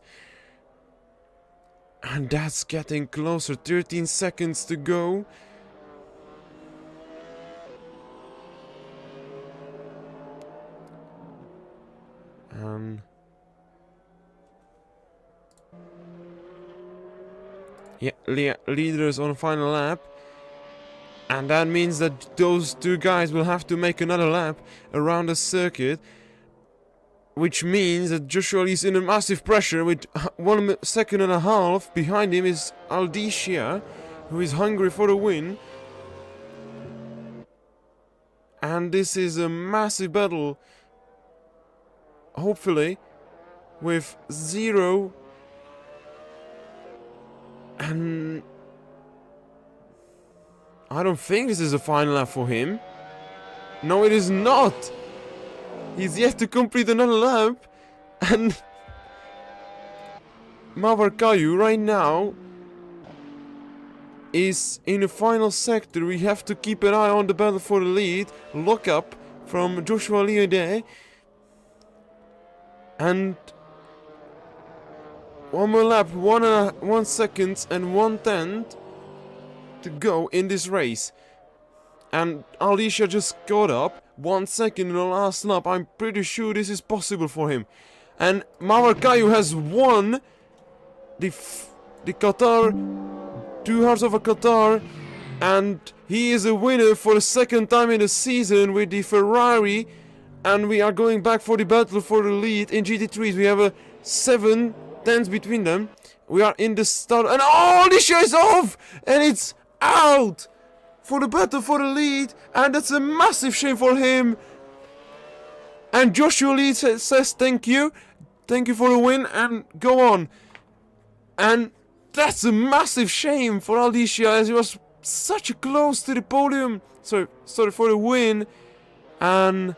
And that's getting closer. 13 seconds to go. Yeah, leaders on final lap. And that means that those 2 guys will have to make another lap around the circuit. Which means that Joshua is in a massive pressure with 1.5 seconds behind him is Aldicia, who is hungry for a win. And this is a massive battle. Hopefully, with 0. And I don't think this is a final lap for him. No, it is not. He's yet to complete another lap. And Mawar right now is in the final sector. We have to keep an eye on the battle for the lead. Lock up from Joshua Lee there. And 1 more lap, 1 second and 1/10 to go in this race. And Alicia just got up 1 second in the last lap. I'm pretty sure this is possible for him. And Mawar has won the Qatar, 2 hours of a Qatar. And he is a winner for the 2nd time in the season with the Ferrari. And we are going back for the battle for the lead in GT3s. We have a 7/10 between them. We are in the start. And oh, Alicia is off! And it's out! For the battle for the lead, and that's a massive shame for him. And Joshua Lee says thank you for the win, and go on. And that's a massive shame for Alicia, as he was such close to the podium. Sorry for the win. And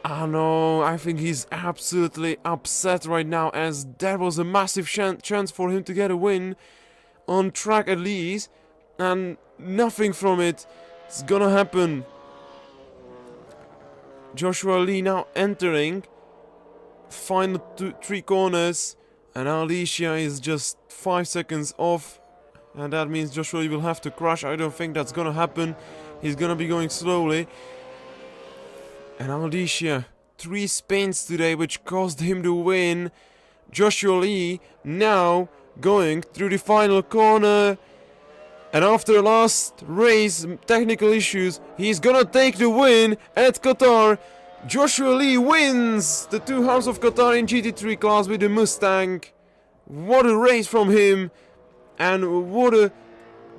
I know, I think he's absolutely upset right now, as that was a massive chance for him to get a win on track at least. And nothing from it is gonna happen. Joshua Lee now entering final 3 corners, and Alicia is just 5 seconds off, and that means Joshua Lee will have to crash. I don't think that's gonna happen. He's gonna be going slowly. And Alicia, 3 spins today, which caused him to win. Joshua Lee now going through the final corner. And after last race, technical issues, he's gonna take the win at Qatar. Joshua Lee wins the 2 hours of Qatar in GT3 class with the Mustang. What a race from him. And what a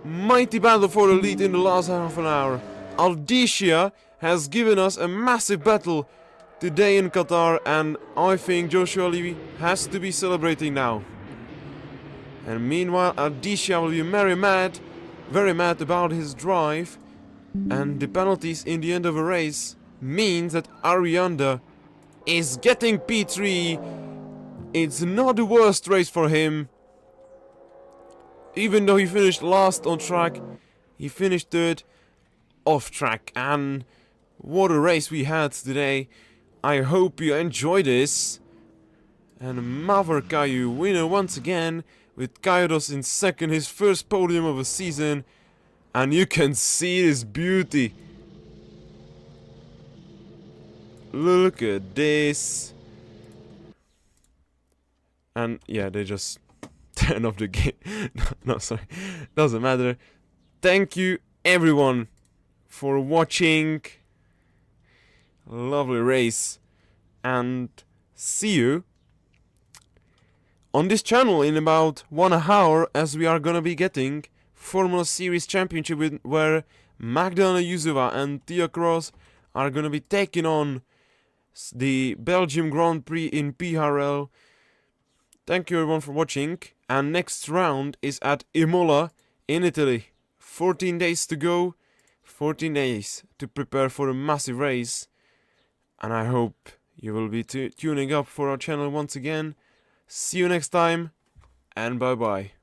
mighty battle for the lead in the last half an hour. Aldicia has given us a massive battle today in Qatar. And I think Joshua Lee has to be celebrating now. And meanwhile, Aldicia will be very mad about his drive, and the penalties in the end of a race means that Arianda is getting P3. It's not the worst race for him. Even though he finished last on track, he finished third off track. And what a race we had today. I hope you enjoyed this. And Mawar Caillou winner once again, with Kairos in second, his first podium of the season. And you can see this beauty. Look at this. And yeah, they just turn off the game. No, sorry. Doesn't matter. Thank you everyone for watching. Lovely race. And see you on this channel in about 1 hour, as we are gonna be getting Formula Series Championship where Magdalena Yusova and Tia Cross are gonna be taking on the Belgium Grand Prix in EBRL. Thank you everyone for watching, and next round is at Imola in Italy. 14 days to go, 14 days to prepare for a massive race, and I hope you will be tuning up for our channel once again. See you next time, and bye bye.